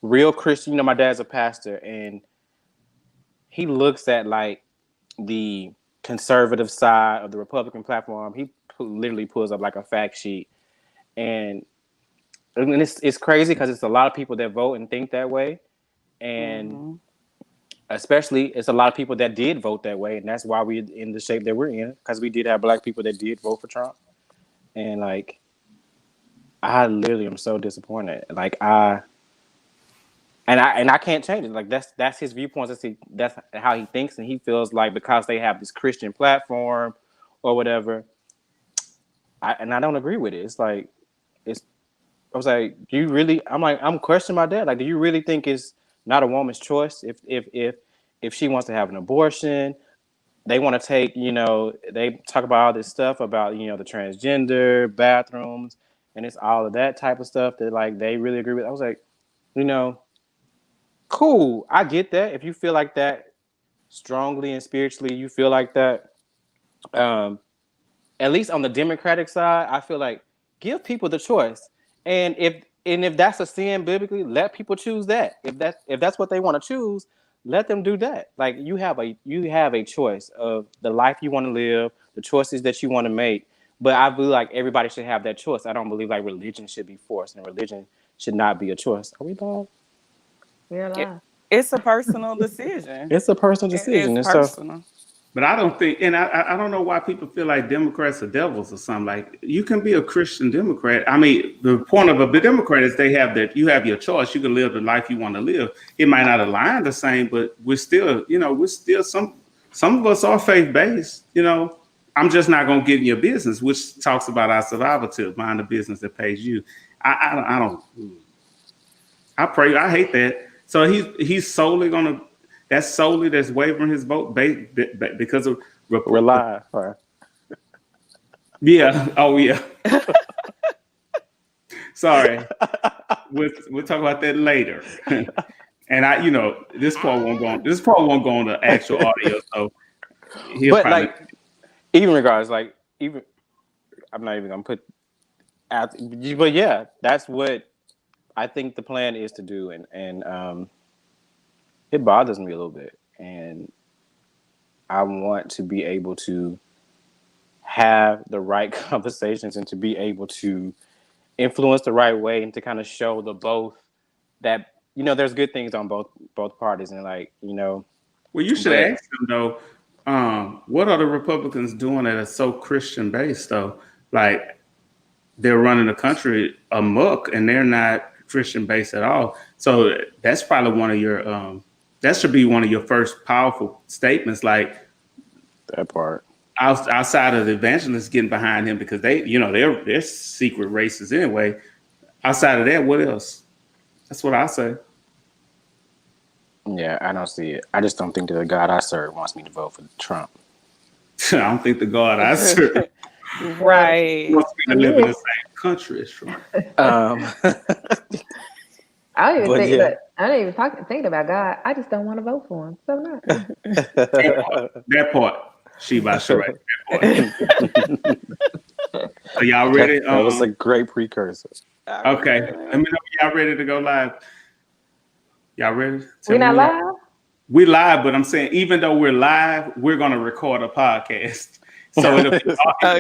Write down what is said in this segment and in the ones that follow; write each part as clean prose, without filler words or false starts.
real Christian. You know, my dad's a pastor, and he looks at like the conservative side of the Republican platform. He literally pulls up like a fact sheet, and it's crazy because it's a lot of people that vote and think that way, and especially it's a lot of people that did vote that way, and that's why we're in the shape that we're in, because we did have black people that did vote for Trump, and like I literally am so disappointed. Like I can't change it. Like that's his viewpoints. That's how he thinks, and he feels like because they have this Christian platform or whatever. I don't agree with it. It's like I was like, do you really? I'm questioning my dad. Like, do you really think it's not a woman's choice if she wants to have an abortion? They want to take, they talk about all this stuff about, the transgender bathrooms, and it's all of that type of stuff that like they really agree with. I was like, cool. I get that. If you feel like that strongly and spiritually, you feel like that. At least on the Democratic side, I feel like give people the choice. And if that's a sin biblically, let people choose that. If that's what they want to choose, let them do that. Like you have a choice of the life you want to live, the choices that you want to make. But I believe like everybody should have that choice. I don't believe like religion should be forced, and religion should not be a choice. Are we live? We're live. It's a personal decision. It's a personal decision. It's personal. But I don't think, and I don't know why people feel like Democrats are devils or something. Like you can be a Christian Democrat. I mean, the point of a Democrat is you have your choice. You can live the life you want to live. It might not align the same, but we're still some of us are faith based. I'm just not going to get in your business, which talks about our survival tip, mind the business that pays you. I don't. I hate that. So he's solely going to. That's wavering his vote because of we're live. Right? Yeah. Oh yeah. Sorry. We'll talk about that later. And this part won't go on. This part won't go on the actual audio. So but like, even regardless, like even I'm not even gonna put out. But yeah, that's what I think the plan is to do, and it bothers me a little bit, and I want to be able to have the right conversations and to be able to influence the right way and to kind of show the both that there's good things on both parties, and like well, you should ask them though, what are the Republicans doing that are so Christian based though? Like they're running the country amok and they're not Christian based at all. So that's probably one of your that should be one of your first powerful statements, like that part. Outside of the evangelists getting behind him because they're secret racists anyway. Outside of that, what else? That's what I say. Yeah, I don't see it. I just don't think that the God I serve wants me to vote for Trump. I don't think the God I serve right wants me to live in the same country as Trump. I don't even think about God. I just don't want to vote for him. So not. That part. Sheba Sheree. So y'all ready? That was a great precursor. Okay. Let me know when y'all ready to go live. Y'all ready? We're not live? We live, but I'm saying even though we're live, we're gonna record a podcast. So it'll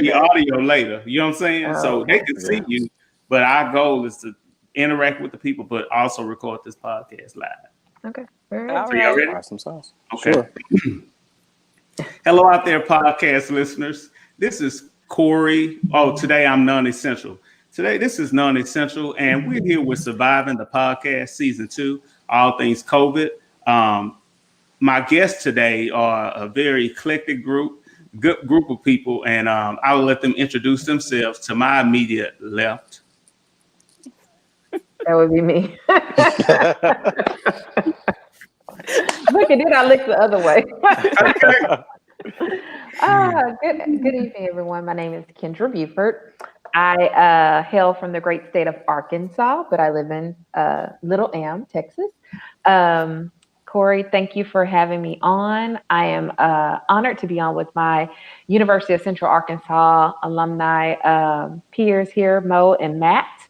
be audio later. You know what I'm saying? So they can see you, but our goal is to interact with the people, but also record this podcast live. Okay. All right. So y'all ready? Awesome sauce. Okay. Sure. Hello out there, podcast listeners. This is Corey. Oh, today I'm non-essential. Today, this is non-essential, and we're here with Survivin, the podcast, season 2, all things COVID. My guests today are a very eclectic good group of people, and I will let them introduce themselves. To my immediate left. That would be me. Look at it, I look the other way. Good evening, everyone. My name is Kendra Buford. I hail from the great state of Arkansas, but I live in Little Am, Texas. Corey, thank you for having me on. I am honored to be on with my University of Central Arkansas alumni peers here, Mo and Matt.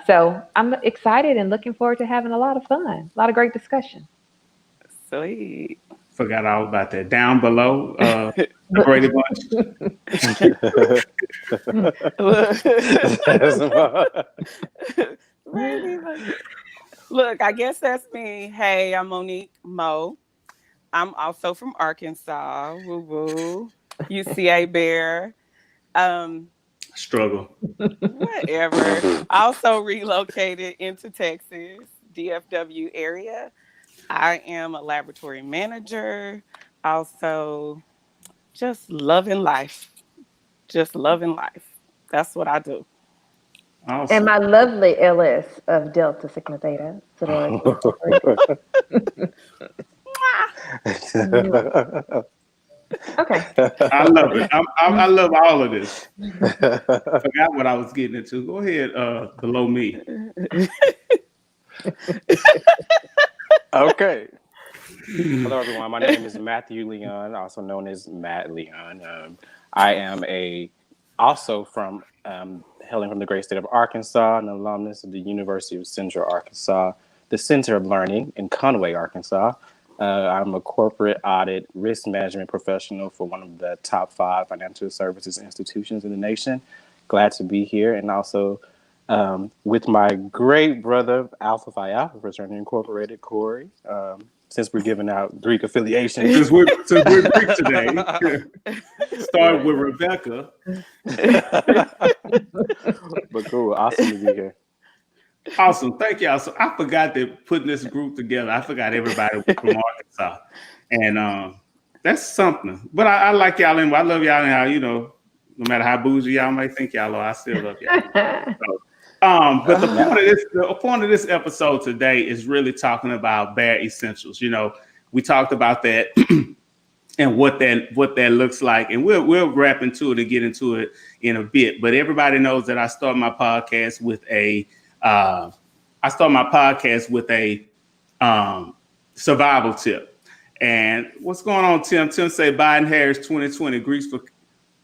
So I'm excited and looking forward to having a lot of fun, a lot of great discussion. Sweet. Forgot all about that. Down below, the But Brady Bunch. Look, That's my- Randy, look, I guess that's me. Hey, I'm Monique Mo. I'm also from Arkansas. Woo woo. UCA Bear. Um, Struggle. Whatever. Also relocated into Texas, DFW area. I am a laboratory manager. Also, just loving life. Just loving life. That's what I do. and Awesome. my lovely LS of Delta Sigma Theta Sorority Incorporated. Mwah. Okay. I love it. I love all of this. Forgot what I was getting into. Go ahead, below me. Okay. Hello, everyone. My name is Matthew Leon, also known as Matt Leon. I am also from hailing from the great state of Arkansas, an alumnus of the University of Central Arkansas, the Center of Learning in Conway, Arkansas. I'm a corporate audit risk management professional for one of the top 5 financial services institutions in the nation. Glad to be here, and also with my great brother, Alpha Phi Alpha Fraternity Incorporated, Corey. Since we're giving out Greek affiliations. Since we're Greek today, start with Rebecca. But cool, awesome to be here. Awesome. Thank y'all. So I forgot that putting this group together. I forgot everybody was from Arkansas. And that's something. But I like y'all and I love y'all and how, no matter how bougie y'all might think y'all are, I still love y'all. So, but the point of this episode today is really talking about bare essentials. We talked about that and what that looks like, and we'll wrap into it and get into it in a bit. But everybody knows that I start my podcast with a survival tip. And what's going on, Tim? Tim say Biden Harris 2020 Greeks for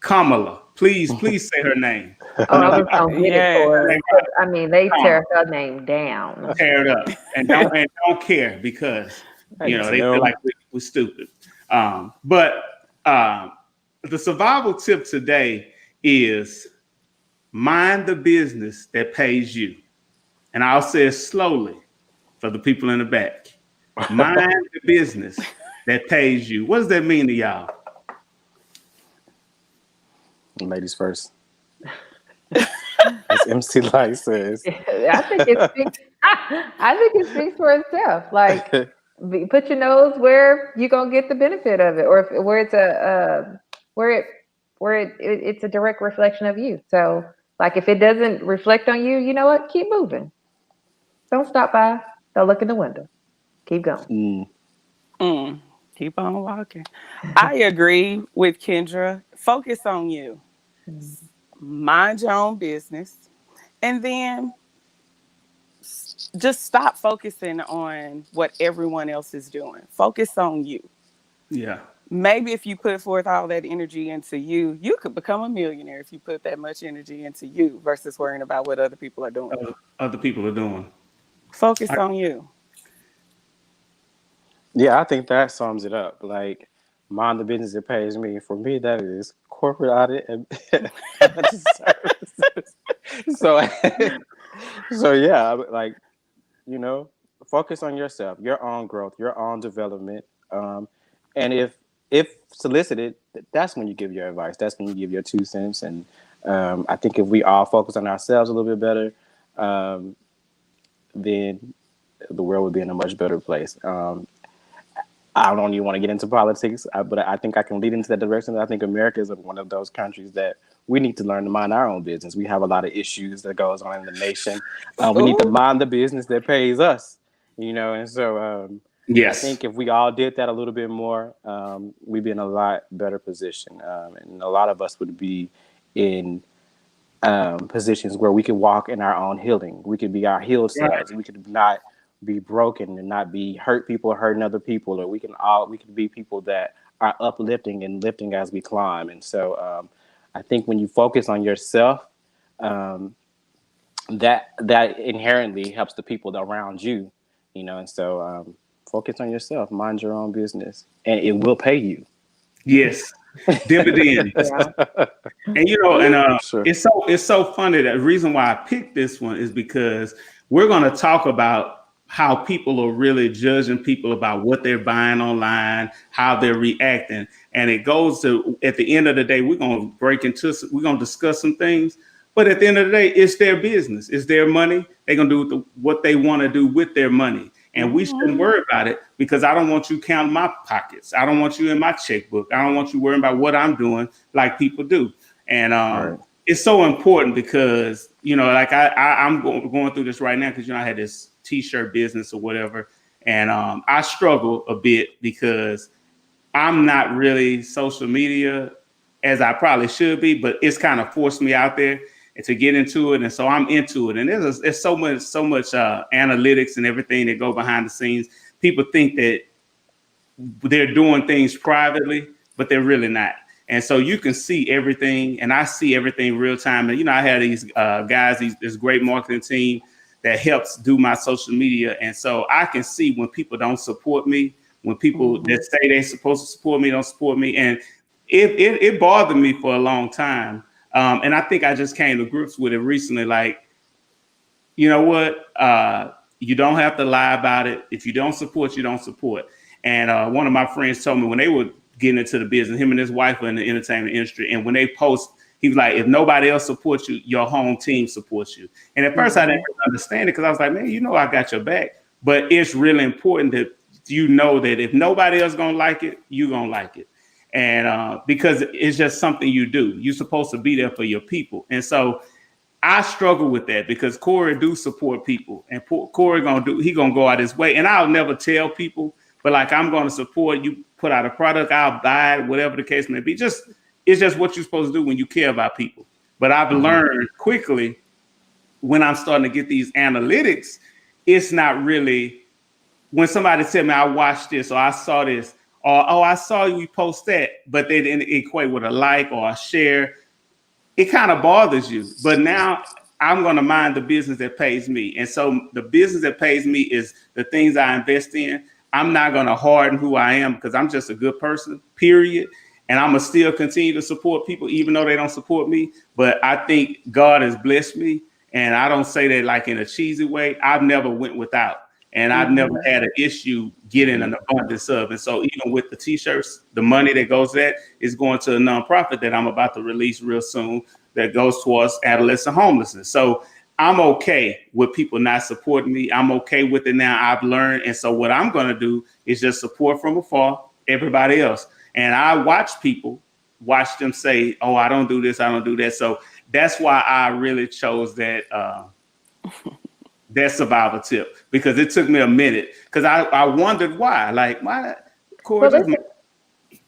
Kamala. Please say her name. Oh, I was gonna get it for her. Yeah. I mean, they tear her name down. Tear it up and don't care because they feel like we're stupid. But the survival tip today is mind the business that pays you. And I'll say it slowly for the people in the back. Mind the business that pays you. What does that mean to y'all? Ladies first. As MC Light says. I think it speaks for itself. Like, put your nose where you're gonna get the benefit of it, or where it's a direct reflection of you. So, like, if it doesn't reflect on you, you know what? Keep moving. Don't stop by. Don't look in the window. Keep going. Keep on walking. I agree with Kendra. Focus on you. Mind your own business. And then just stop focusing on what everyone else is doing. Focus on you. Yeah. Maybe if you put forth all that energy into you, you could become a millionaire if you put that much energy into you versus worrying about what other people are doing. Other people are doing. Focus on you. Yeah, I think that sums it up. Like, mind the business that pays me. For me, that is corporate audit and financial services. So yeah, like, focus on yourself, your own growth, your own development. And if solicited, that's when you give your advice. That's when you give your 2 cents. And I think if we all focus on ourselves a little bit better, then the world would be in a much better place. I don't even want to get into politics, but I think I can lead into that direction. I think America is one of those countries that we need to learn to mind our own business. We have a lot of issues that goes on in the nation. We need to mind the business that pays us, and so yes. I think if we all did that a little bit more, we'd be in a lot better position. And a lot of us would be in positions where we could walk in our own healing. We could be our healed selves. We could not be broken and not be hurt people hurting other people, or we can be people that are uplifting and lifting as we climb. And so I think when you focus on yourself, that inherently helps the people around you, and so focus on yourself, mind your own business, and it will pay you. Yes, dividends. Yeah. And Sure. it's so funny. That the reason why I picked this one is because we're going to talk about how people are really judging people about what they're buying online, how they're reacting, and it goes to, at the end of the day, we're going to we're going to discuss some things. But at the end of the day, it's their business, it's their money. They're going to do what they want to do with their money. And we shouldn't worry about it, because I don't want you counting my pockets. I don't want you in my checkbook. I don't want you worrying about what I'm doing like people do. And Right. it's so important because, like I'm going through this right now because, I had this t-shirt business or whatever. And I struggle a bit because I'm not really social media as I probably should be, but it's kind of forced me out there and to get into it. And so I'm into it. And there's so much analytics and everything that go behind the scenes. People think that they're doing things privately, but they're really not. And so you can see everything, and I see everything real time. And, I had these guys, this great marketing team that helps do my social media. And so I can see when people don't support me, when people that say they're supposed to support me don't support me. And it bothered me for a long time. And I think I just came to grips with it recently. Like, you know what? You don't have to lie about it. If you don't support, you don't support. And one of my friends told me when they were getting into the business, him and his wife were in the entertainment industry. And when they post, he was like, if nobody else supports you, your home team supports you. And at first I didn't understand it, because I was like, man, I got your back. But it's really important that you know that if nobody else gonna like it, you gonna like it. And because it's just something you do. You're supposed to be there for your people. And so I struggle with that, because Corey do support people, and Corey gonna go out his way. And I'll never tell people, but like, I'm gonna support you, put out a product, I'll buy it, whatever the case may be. It's just what you're supposed to do when you care about people. But I've learned quickly, when I'm starting to get these analytics, it's not really when somebody tell me I watched this, or I saw this, or I saw you post that, but they didn't equate with a like or a share. It kind of bothers you. But now I'm going to mind the business that pays me. And so the business that pays me is the things I invest in. I'm not going to harden who I am, because I'm just a good person, period. And I'm going to still continue to support people, even though they don't support me. But I think God has blessed me. And I don't say that like in a cheesy way. I've never went without. And I've never had an issue getting an abundance of. And so even with the t-shirts, the money that goes that is going to a nonprofit that I'm about to release real soon that goes towards adolescent homelessness. So I'm okay with people not supporting me. I'm okay with it now. I've learned. And so what I'm going to do is just support from afar everybody else. And I watch them say, oh, I don't do this, I don't do that. So that's why I really chose that survival tip, because it took me a minute, because I wondered why. Like, why Corey? Well,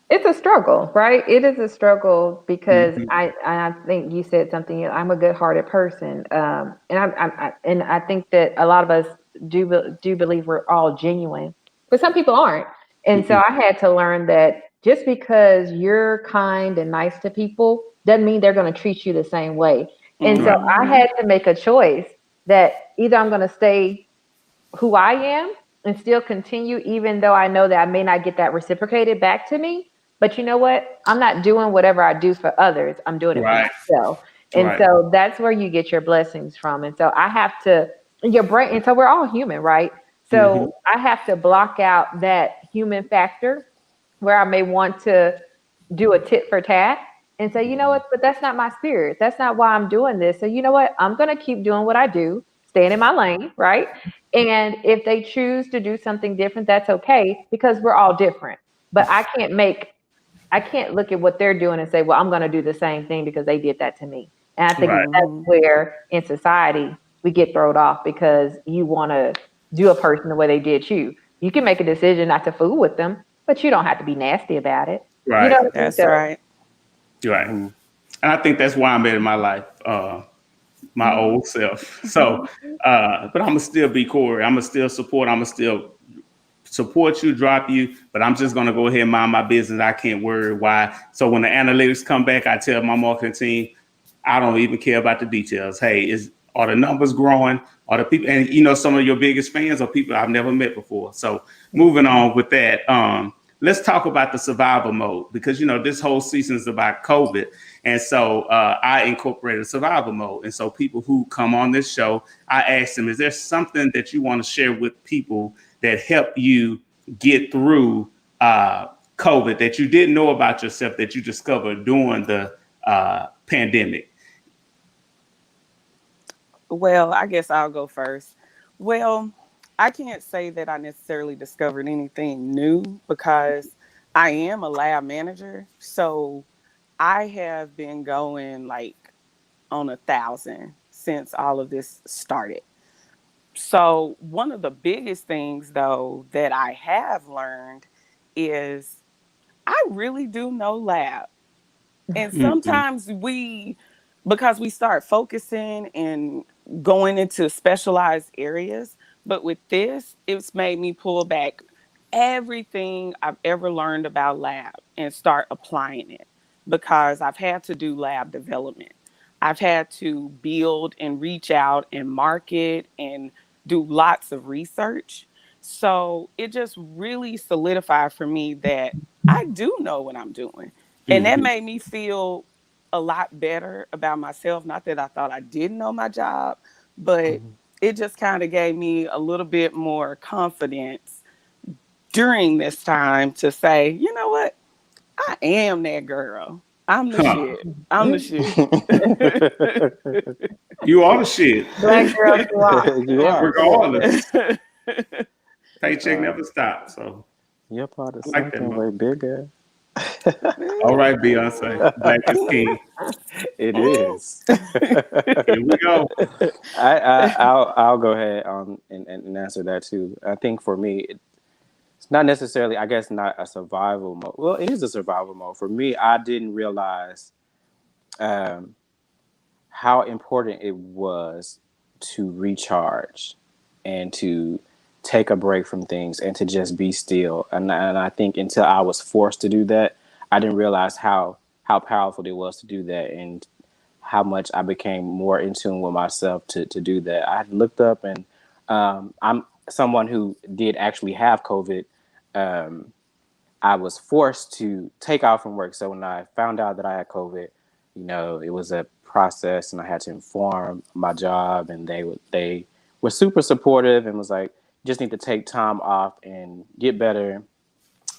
it's a struggle, right? It is a struggle because I think you said something. I'm a good-hearted person, and I think that a lot of us do believe we're all genuine, but some people aren't. And so I had to learn that just because you're kind and nice to people doesn't mean they're going to treat you the same way. And so I had to make a choice that either I'm going to stay who I am and still continue, even though I know that I may not get that reciprocated back to me. But you know what? I'm not doing whatever I do for others. I'm doing it for myself. And so that's where you get your blessings from. And so I have to, your brain, and so we're all human, right? So I have to block out that human factor where I may want to do a tit for tat and say, you know what, but that's not my spirit. That's not why I'm doing this. So you know what? I'm going to keep doing what I do, staying in my lane, right? And if they choose to do something different, that's okay, because we're all different. But I can't look at what they're doing and say, well, I'm going to do the same thing because they did that to me. And I think that's where in society we get thrown off, because you want to do a person the way they did you. You can make a decision not to fool with them, but you don't have to be nasty about it. Right. You know, That's right. Right. And I think that's why I'm in my life, my old self. So, but I'm going to still be Corey. I'm going to still support. I'm going to still support you, drop you, but I'm just going to go ahead and mind my business. I can't worry why. So when the analytics come back, I tell my marketing team, I don't even care about the details. Hey, Are the numbers growing? Are the people, and you know, some of your biggest fans are people I've never met before. So moving on with that, let's talk about the survival mode, because you know this whole season is about COVID, and so I incorporated survival mode. And so people who come on this show, I ask them, is there something that you want to share with people that help you get through COVID that you didn't know about yourself that you discovered during the pandemic? Well, I guess I'll go first. Well, I can't say that I necessarily discovered anything new because I am a lab manager. So I have been going like on 1,000 since all of this started. So, one of the biggest things, though, that I have learned is I really do know lab. And Mm-hmm. sometimes because we start focusing and going into specialized areas, but with this, it's made me pull back everything I've ever learned about lab and start applying it because I've had to do lab development. I've had to build and reach out and market and do lots of research. So it just really solidified for me that I do know what I'm doing. And that Mm-hmm. made me feel a lot better about myself. Not that I thought I didn't know my job, but Mhm. it just kind of gave me a little bit more confidence during this time to say, you know what? I am that girl. I'm the Huh. shit. I'm the shit. You are the shit, Black girls rock. You are. regardless. Paycheck Uh, never stops. So you're part of I like that, something Mo. way bigger. All right, Beyonce, Black is King. It is. Here we go. I'll go ahead and answer that too. I think for me, it's not necessarily, I guess, not a survival mode. Well, it is a survival mode. For me, I didn't realize um, how important it was to recharge and to take a break from things and to just be still. And I think until I was forced to do that, I didn't realize how powerful it was to do that, and how much I became more in tune with myself to do that. I looked up, and I'm someone who did actually have COVID. Um, I was forced to take off from work. So when I found out that I had COVID, you know, it was a process, and I had to inform my job, and they were super supportive and was like, you just need to take time off and get better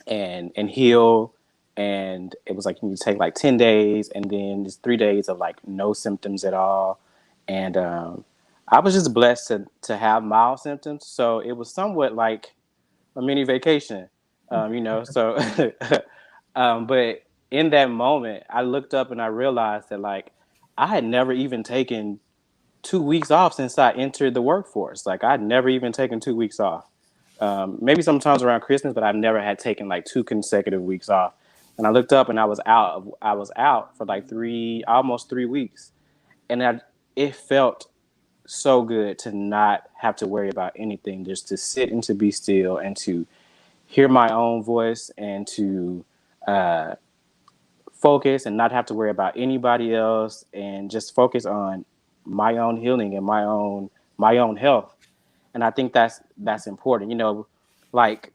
and heal. And it was like you need to take like 10 days, and then just 3 days of like no symptoms at all. And I was just blessed to have mild symptoms, so it was somewhat like a mini vacation, you know. So, but in that moment, I looked up and I realized that like I had never even taken 2 weeks off since I entered the workforce. Like I'd never even taken 2 weeks off. Maybe sometimes around Christmas, but I've never had taken like 2 consecutive weeks off. And I looked up and I was out. I was out for like almost 3 weeks, and it felt so good to not have to worry about anything, just to sit and to be still and to hear my own voice and to uh, focus and not have to worry about anybody else, and just focus on my own healing and my own health. And I think that's important. You know, like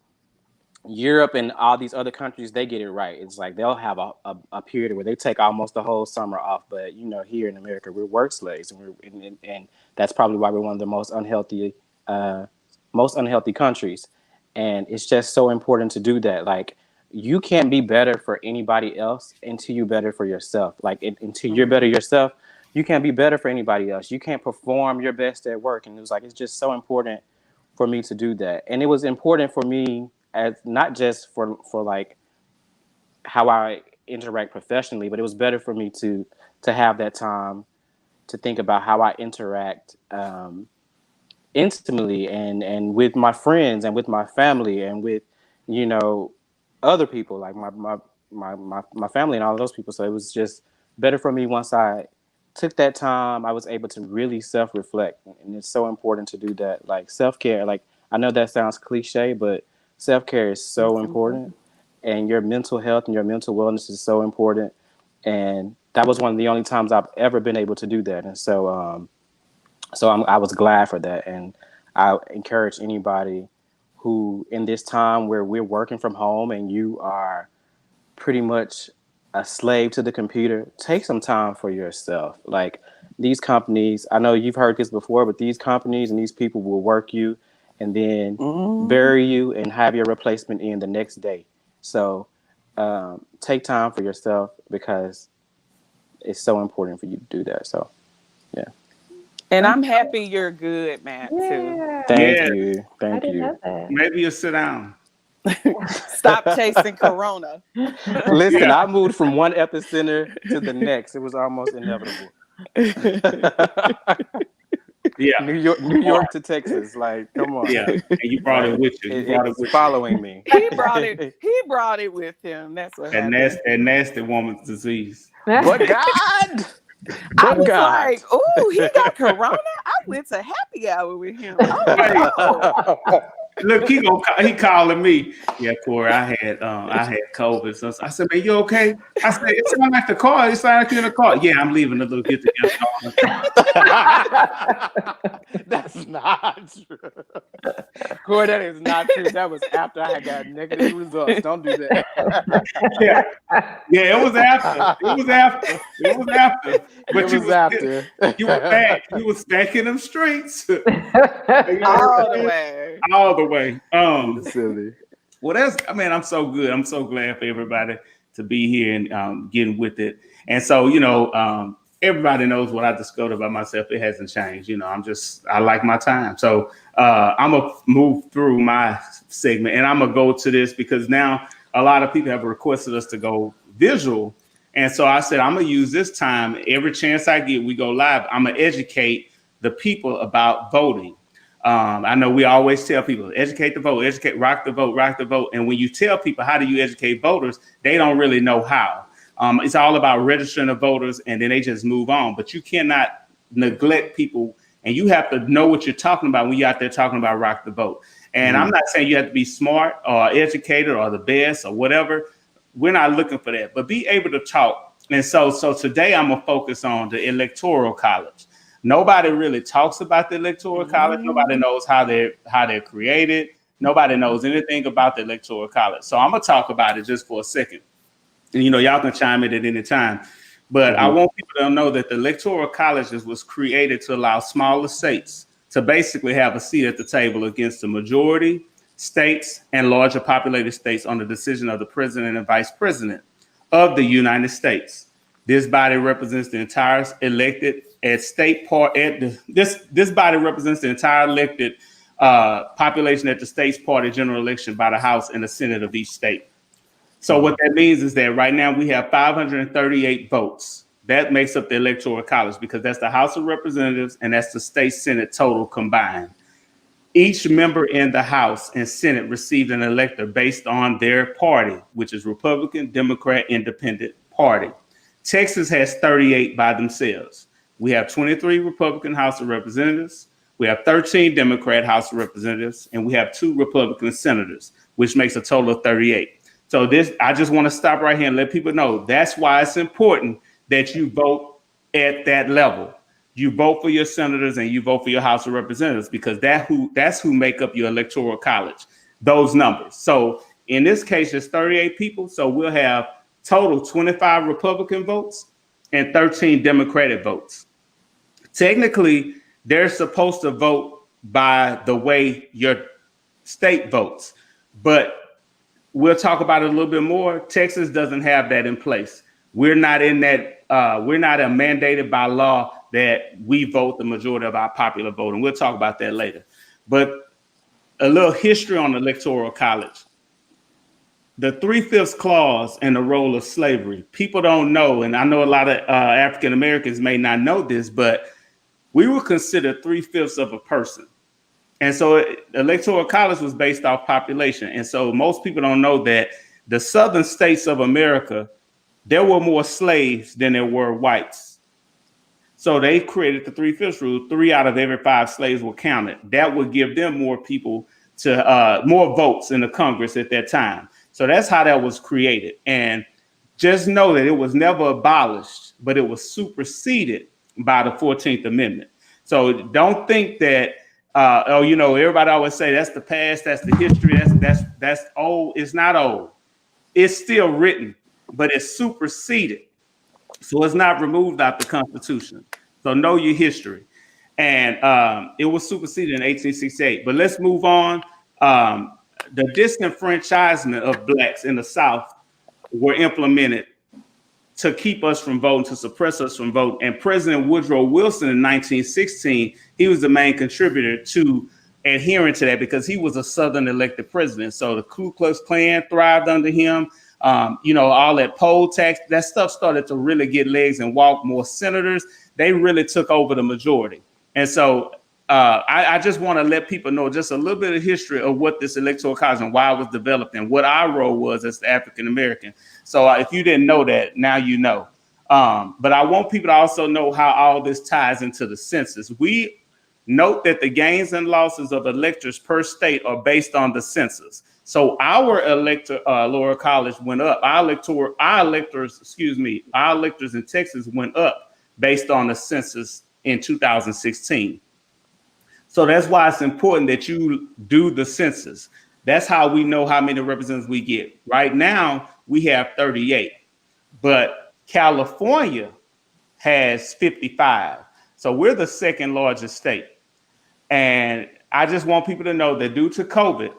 Europe and all these other countries, they get it right. It's like they'll have a period where they take almost the whole summer off. But you know, here in America, we're work slaves, and and that's probably why we're one of the uh, most unhealthy countries. And it's just so important to do that. Like you can't be better for anybody else until you're better for yourself. Like until you're better Mhm. yourself, you can't be better for anybody else. You can't perform your best at work. And it was like it's just so important for me to do that. And it was important for me as not just for like how I interact professionally, but it was better for me to have that time to think about how I interact intimately and with my friends and with my family and with, you know, other people like my family and all of those people. So it was just better for me once I took that time. I was able to really self-reflect, and it's so important to do that. Like self-care, like I know that sounds cliche, but self-care is so It's important, important. and your mental health and your mental wellness is so important. And that was one of the only times I've ever been able to do that. And so So I was glad for that, and I encourage anybody who, in this time where we're working from home and you are pretty much a slave to the computer, take some time for yourself. Like, these companies, I know you've heard this before, but these companies and these people will work you and then Mhm. bury you and have your replacement in the next day. So take time for yourself, because it's so important for you to do that. So yeah. And I'm happy you're good, Matt, too. Yeah. Thank Yeah, you. I Thank didn't you. know that. maybe you sit down. Stop chasing Corona. Listen, Yeah, I moved from one epicenter to the next. It was almost inevitable. yeah, New York to Texas. Like, come on. yeah. And you brought Like, it with you. You brought it it's with you. following me. He brought it. He brought it with him. That's what happened. That nasty woman's disease. But God, I but was God. like, "Ooh, he got Corona." I went to happy hour with him. Oh Wait, no! look, he calling me. Yeah, Corey, I had COVID. So I said, man, you okay? I said, it sounded like the car. It sounded like you're in the car. Yeah, I'm leaving a little get together. That's not true. Corey, that is not true. That was after I had got negative results. Don't do that. Yeah, yeah, it was after. It was after. It was after. But It was after. you were back. You was back in them streets. You know what All I'm the saying? way. All the way. Silly. Well, I'm so good. I'm so glad for everybody to be here and getting with it. And so, everybody knows what I discovered about myself. It hasn't changed. I like my time. So I'm going to move through my segment, and I'm going to go to this because now a lot of people have requested us to go visual. And so I said, I'm going to use this time. Every chance I get, we go live. I'm going to educate the people about voting. I know we always tell people, educate the vote, rock the vote, rock the vote. And when you tell people, how do you educate voters? They don't really know how. It's all about registering the voters, and then they just move on. But you cannot neglect people, and you have to know what you're talking about when you're out there talking about rock the vote. And I'm not saying you have to be smart or educated or the best or whatever. We're not looking for that, but be able to talk. And so today I'm gonna focus on the Electoral College. Nobody really talks about the Electoral College. Nobody knows how they're created. Nobody knows anything about the Electoral College. So I'm gonna talk about it just for a second. And y'all can chime in at any time. But I want people to know that the Electoral College was created to allow smaller states to basically have a seat at the table against the majority states and larger populated states on the decision of the president and vice president of the United States. This body represents the entire elected at state part. This body represents the entire elected population at the state's party general election by the House and the Senate of each state. So what that means is that right now we have 538 votes. That makes up the Electoral College because that's the House of Representatives and that's the state Senate total combined. Each member in the House and Senate received an elector based on their party, which is Republican, Democrat, Independent Party. Texas has 38 by themselves. We have 23 Republican House of Representatives. We have 13 Democrat House of Representatives, and we have 2 Republican senators, which makes a total of 38. So I just want to stop right here and let people know that's why it's important that you vote at that level. You vote for your senators and you vote for your House of Representatives because that's who make up your Electoral College, those numbers. So in this case, it's 38 people. So we'll have total 25 Republican votes and 13 Democratic votes. Technically, they're supposed to vote by the way your state votes, but we'll talk about it a little bit more. Texas doesn't have that in place. We're not in that. We're not mandated by law that we vote the majority of our popular vote, and we'll talk about that later. But a little history on the Electoral College. The 3/5 clause and the role of slavery. People don't know, and I know a lot of African Americans may not know this, but we were considered 3/5 of a person. And so Electoral College was based off population. And so most people don't know that the southern states of America, there were more slaves than there were whites. So they created the 3/5 rule. 3 out of every 5 slaves were counted. That would give them more people to more votes in the Congress at that time. So that's how that was created. And just know that it was never abolished, but it was superseded by the 14th Amendment. So don't think that everybody always say that's the past, that's the history, that's old. It's not old. It's still written, but it's superseded. So it's not removed out the Constitution. So know your history. And it was superseded in 1868. But let's move on. The disenfranchisement of blacks in the South were implemented to keep us from voting, to suppress us from voting. And President Woodrow Wilson in 1916, he was the main contributor to adhering to that because he was a Southern elected president. So the Ku Klux Klan thrived under him. All that poll tax, that stuff started to really get legs and walk. More senators, they really took over the majority. And so I just want to let people know just a little bit of history of what this Electoral College and why it was developed and what our role was as African American. So if you didn't know that, now you know. But I want people to also know how all this ties into the census. We note that the gains and losses of electors per state are based on the census. So our Electoral College went up. Our electors in Texas went up based on the census in 2016. So that's why it's important that you do the census. That's how we know how many representatives we get. Right now, we have 38, but California has 55. So we're the second largest state. And I just want people to know that due to COVID,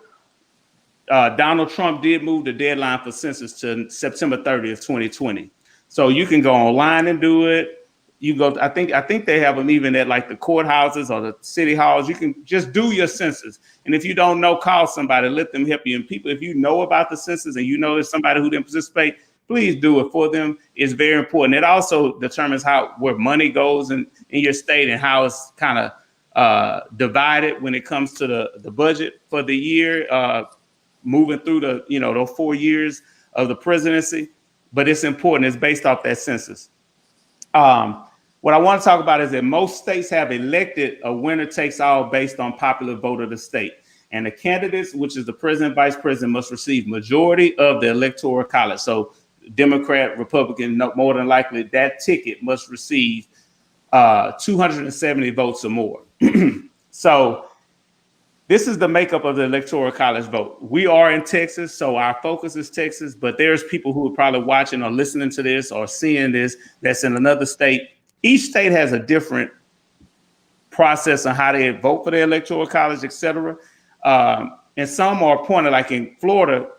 Donald Trump did move the deadline for census to September 30th, 2020. So you can go online and do it. You go, I think they have them even at like the courthouses or the city halls. You can just do your census. And if you don't know, call somebody, let them help you. And people, if you know about the census and you know there's somebody who didn't participate, please do it for them. It's very important. It also determines where money goes in your state and how it's kind of divided when it comes to the budget for the year, moving through those 4 years of the presidency. But it's important. It's based off that census. What I want to talk about is that most states have elected a winner takes all based on popular vote of the state. And the candidates, which is the president, vice president, must receive majority of the Electoral College. So Democrat, Republican, more than likely, that ticket must receive 270 votes or more. So this is the makeup of the Electoral College vote. We are in Texas, so our focus is Texas, but there's people who are probably watching or listening to this or seeing this that's in another state. Each state has a different process on how they vote for the Electoral College, et cetera. And some are appointed, like in Florida,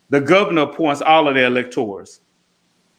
the governor appoints all of their electors.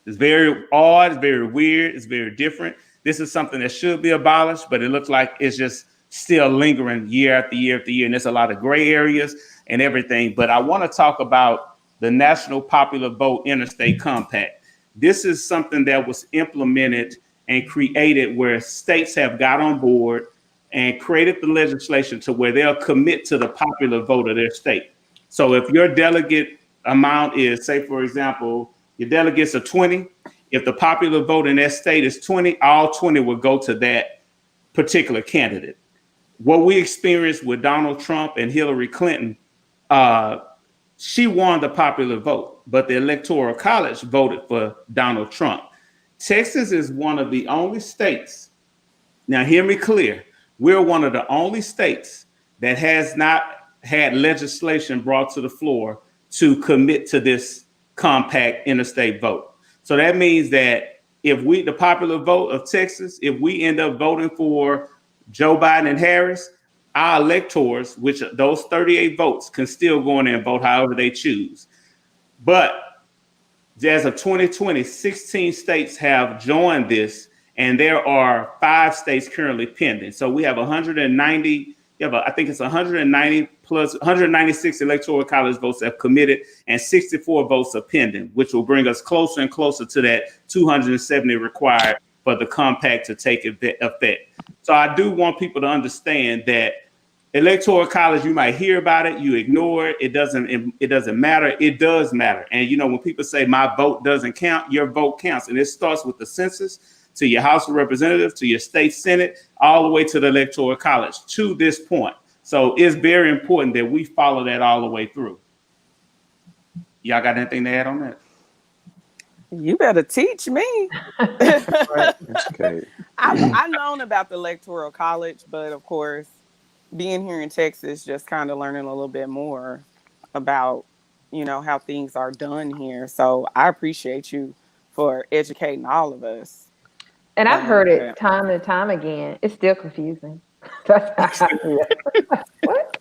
It's very odd, it's very weird, it's very different. This is something that should be abolished, but it looks like it's just still lingering year after year after year. And there's a lot of gray areas and everything. But I want to talk about the National Popular Vote Interstate Compact. This is something that was implemented and created where states have got on board and created the legislation to where they'll commit to the popular vote of their state. So if your delegate amount is, say, for example, your delegates are 20, if the popular vote in that state is 20, all 20 will go to that particular candidate. What we experienced with Donald Trump and Hillary Clinton, she won the popular vote, but the Electoral College voted for Donald Trump. Texas is one of the only states, now hear me clear, we're one of the only states that has not had legislation brought to the floor to commit to this compact interstate vote. So that means that if the popular vote of Texas, if we end up voting for Joe Biden and Harris, our electors, which those 38 votes, can still go in there and vote however they choose. But as of 2020, 16 states have joined this, and there are 5 states currently pending. So we have 190, I think it's 190 plus 196 Electoral College votes have committed, and 64 votes are pending, which will bring us closer and closer to that 270 required for the compact to take effect. So I do want people to understand that Electoral College, you might hear about it, you ignore it, it doesn't matter. It does matter. And when people say my vote doesn't count, your vote counts. And it starts with the census to your House of Representatives, to your state Senate, all the way to the Electoral College to this point. So it's very important that we follow that all the way through. Y'all got anything to add on that? You better teach me. Right? It's okay. I've known about the Electoral College, but of course, being here in Texas, just kind of learning a little bit more about, how things are done here. So I appreciate you for educating all of us. And I've heard But it time and time again. It's still confusing. That's how I feel. What?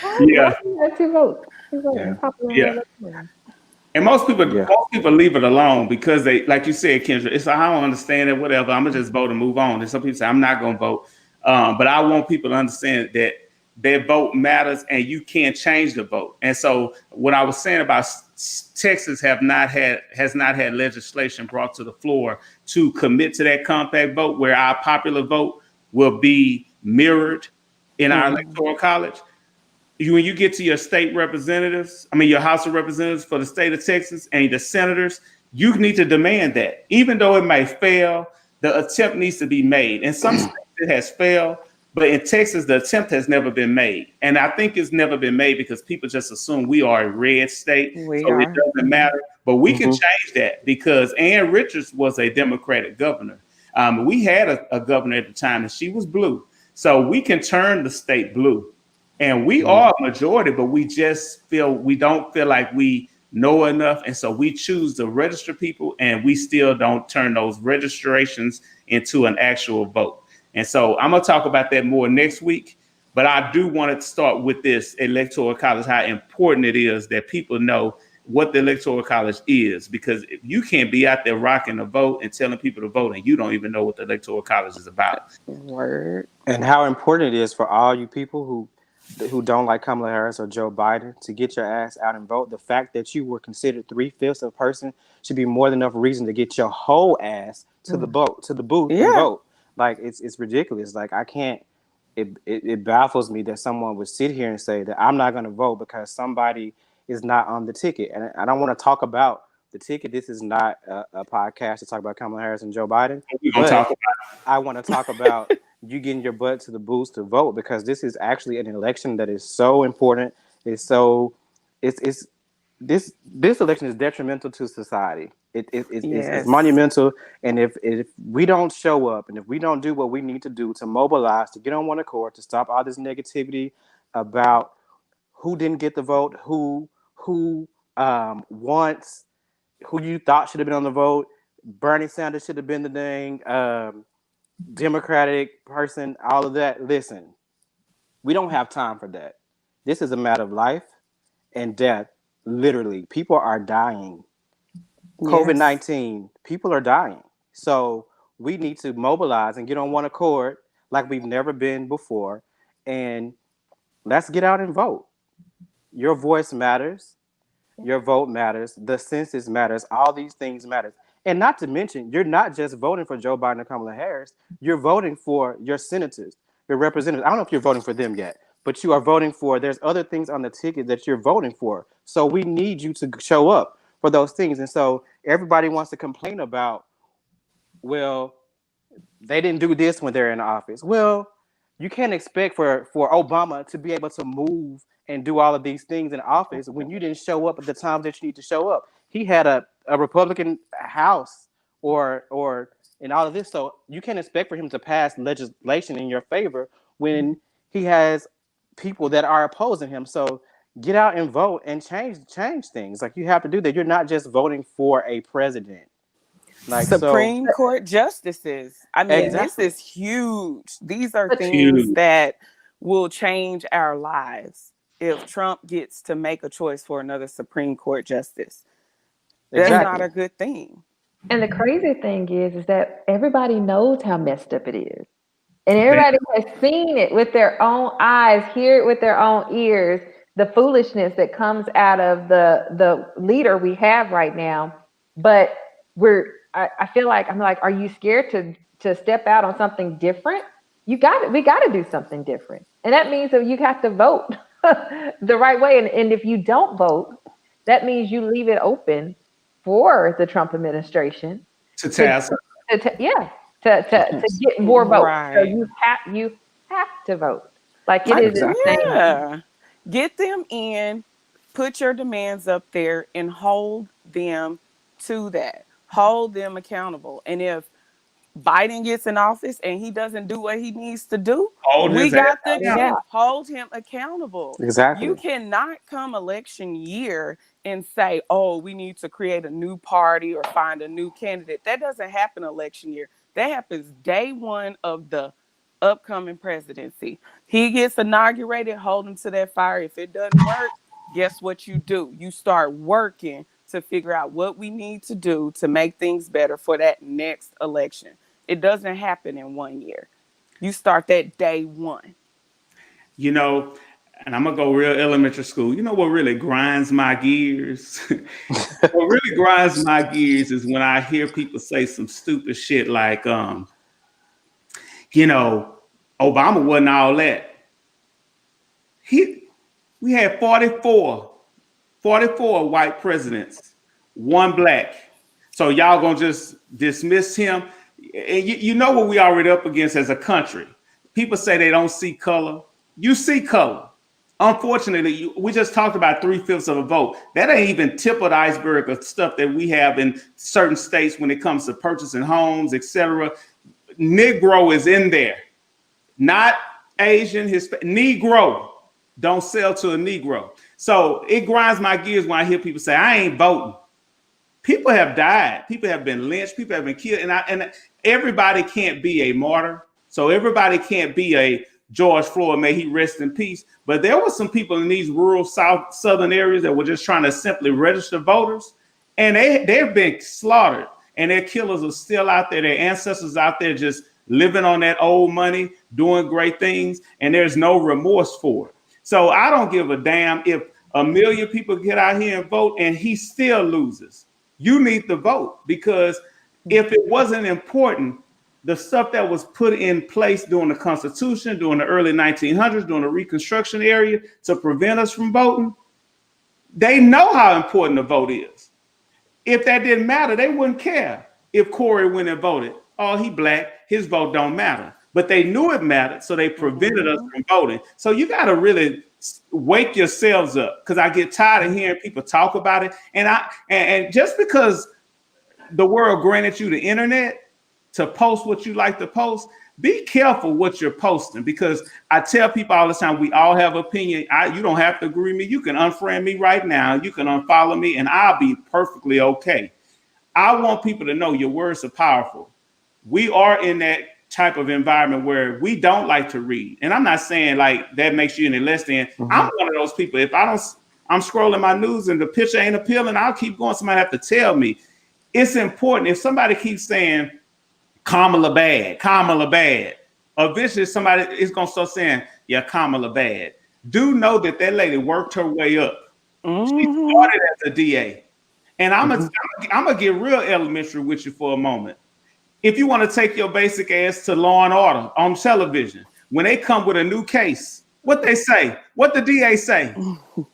Why Yeah, do you have two votes? Two Yeah. voting, popular and yeah. electoral. And Yeah. most people leave it alone because they, like you said, Kendra, it's I don't understand it, whatever. I'm gonna just vote and move on. And some people say I'm not gonna vote, but I want people to understand that their vote matters, and you can't change the vote. And so, what I was saying about Texas has not had legislation brought to the floor to commit to that compact vote, where our popular vote will be mirrored in our mhm. electoral college. When you get to your state representatives, I mean your House of Representatives for the state of Texas and the senators, you need to demand that. Even though it may fail, the attempt needs to be made. In some states it has failed, but in Texas, the attempt has never been made. And I think it's never been made because people just assume we are a red state, We so it are. doesn't matter. But we can Hmm. change that because Ann Richards was a Democratic governor. We had a governor at the time, and she was blue. So we can turn the state blue. And we Hmm. are a majority, but we don't feel like we know enough. And so we choose to register people, and we still don't turn those registrations into an actual vote. And so I'm going to talk about that more next week. But I do want to start with this electoral college, how important it is that people know what the electoral college is, because if you can't be out there rocking the vote and telling people to vote, and you don't even know what the electoral college is about. Word. And how important it is for all you people who don't like Kamala Harris or Joe Biden to get your ass out and vote. The fact that you were considered 3/5 of a person should be more than enough reason to get your whole ass to the Mm. boat to the booth and Yeah. vote. Like it's ridiculous. Like I can't. It baffles me that someone would sit here and say that I'm not going to vote because somebody is not on the ticket. And I don't want to talk about the ticket. This is not a podcast to talk about Kamala Harris and Joe Biden, We're going to but talk about I want to talk about you getting your butt to the booths to vote because this is actually an election that is so important. It's so it's this election is detrimental to society. It's Yes. monumental, and if we don't show up and if we don't do what we need to do to mobilize to get on one accord to stop all this negativity about who didn't get the vote, who wants who you thought should have been on the vote, Bernie Sanders should have been the dang Democratic person, all of that. Listen, we don't have time for that. This is a matter of life and death. Literally, people are dying. COVID Yes. 19, people are dying. So we need to mobilize and get on one accord like we've never been before. And let's get out and vote. Your voice matters. Your vote matters. The census matters. All these things matter. And not to mention, you're not just voting for Joe Biden or Kamala Harris. You're voting for your senators, your representatives. I don't know if you're voting for them yet, but you are voting for. There's other things on the ticket that you're voting for. So we need you to show up for those things. And so everybody wants to complain about, well, they didn't do this when they're in office. Well, you can't expect for Obama to be able to move and do all of these things in office when you didn't show up at the times that you need to show up. He had a Republican House or in all of this, so you can't expect for him to pass legislation in your favor when he has people that are opposing him. So get out and vote and change things. Like you have to do that. You're not just voting for a president. Like so Supreme Court justices. I mean, Yeah. this exactly. is huge. These are But things huge. that will change our lives if Trump gets to make a choice for another Supreme Court justice. That's and not Exactly. a good thing. and the crazy thing is that everybody knows how messed up it is. And They, everybody has seen it with their own eyes, hear it with their own ears, the foolishness that comes out of the leader we have right now. But I feel like I'm like, are you scared to step out on something different? We gotta do something different. And that means that you have to vote the right way. And if you don't vote, that means you leave it open for the Trump administration to to, task. yeah, to Yes. get more votes. So Right. you have to vote. Like it Like, is Exactly. insane. yeah. Get them in, put your demands up there, and hold them to that. Hold them accountable. And if Biden gets in office and he doesn't do what he needs to do, Hold we his ass got the accountable. Yeah. hold him accountable. Exactly. You cannot come election year and say, oh, we need to create a new party or find a new candidate. That doesn't happen election year. That happens day one of the upcoming presidency. He gets inaugurated, hold him to that fire. If it doesn't work, guess what you do? You start working to figure out what we need to do to make things better for that next election. It doesn't happen in 1 year. You start that day one. You know, and I'm gonna go real elementary school. You know what really grinds my gears? What really grinds my gears is when I hear people say some stupid shit like, you know, Obama wasn't all that. We had 44 white presidents, one black. So y'all gonna just dismiss him? And you know what we already up against as a country. People say they don't see color. You see color. Unfortunately, we just talked about 3/5 of a vote. That ain't even tip of the iceberg of stuff that we have in certain states when it comes to purchasing homes, etc. Negro is in there, not Asian, Hispanic. Negro. Don't sell to a Negro. So it grinds my gears when I hear people say, I ain't voting. People have died. People have been lynched. People have been killed. And everybody can't be a martyr. So everybody can't be a George Floyd, may he rest in peace. But there were some people in these rural southern areas that were just trying to simply register voters. And they've been slaughtered. And their killers are still out there. Their ancestors out there just living on that old money, doing great things. And there's no remorse for it. So I don't give a damn if 1 million people get out here and vote and he still loses. You need to vote, because if it wasn't important, the stuff that was put in place during the Constitution, during the early 1900s, during the Reconstruction era to prevent us from voting, they know how important the vote is. If that didn't matter, they wouldn't care if Corey went and voted. Oh, he black, his vote don't matter. But they knew it mattered, so they prevented us from voting. So you got to really wake yourselves up, because I get tired of hearing people talk about it. And just because the world granted you the internet to post what you like to post, be careful what you're posting, because I tell people all the time, we all have opinion. You don't have to agree with me. You can unfriend me right now. You can unfollow me, and I'll be perfectly okay. I want people to know your words are powerful. We are in that type of environment where we don't like to read. And I'm not saying like that makes you any less than. I'm one of those people. If I'm scrolling my news and the picture ain't appealing, I'll keep going. Somebody have to tell me. It's important. If somebody keeps saying Kamala bad, eventually somebody is going to start saying, yeah, Kamala bad. Do know that lady worked her way up. She started as a DA. And I'm gonna get real elementary with you for a moment. If you want to take your basic ass to Law and Order on television, when they come with a new case, what they say, what the DA say,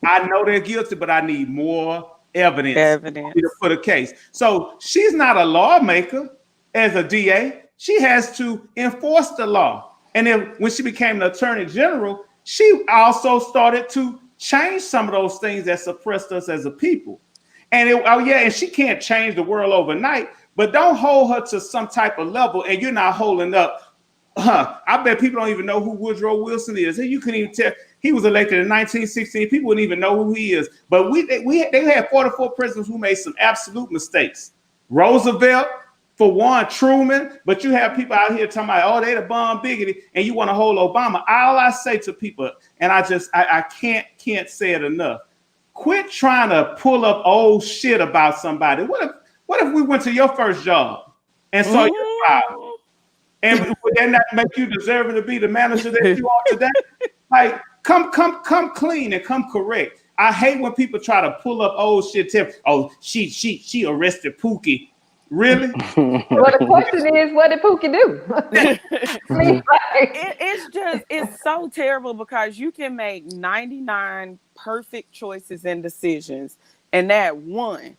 I know they're guilty, but I need more evidence to put a case. So she's not a lawmaker as a DA. She has to enforce the law. And then when she became an attorney general, she also started to change some of those things that suppressed us as a people. And and she can't change the world overnight, but don't hold her to some type of level and you're not holding up. I bet people don't even know who Woodrow Wilson is. And you couldn't even tell. He was elected in 1916. People wouldn't even know who he is. But they had 44 presidents who made some absolute mistakes. Roosevelt, for one, Truman. But you have people out here talking about, oh, they the bomb biggity, and you want to hold Obama. All I say to people, and I can't say it enough. Quit trying to pull up old shit about somebody. What if we went to your first job and saw your file? And would that not make you deserving to be the manager that you are today? Like, come clean and come correct. I hate when people try to pull up old shit. Oh, she arrested Pookie. Really? Well, the question is, what did Pookie do? It's so terrible, because you can make 99 perfect choices and decisions, and that one,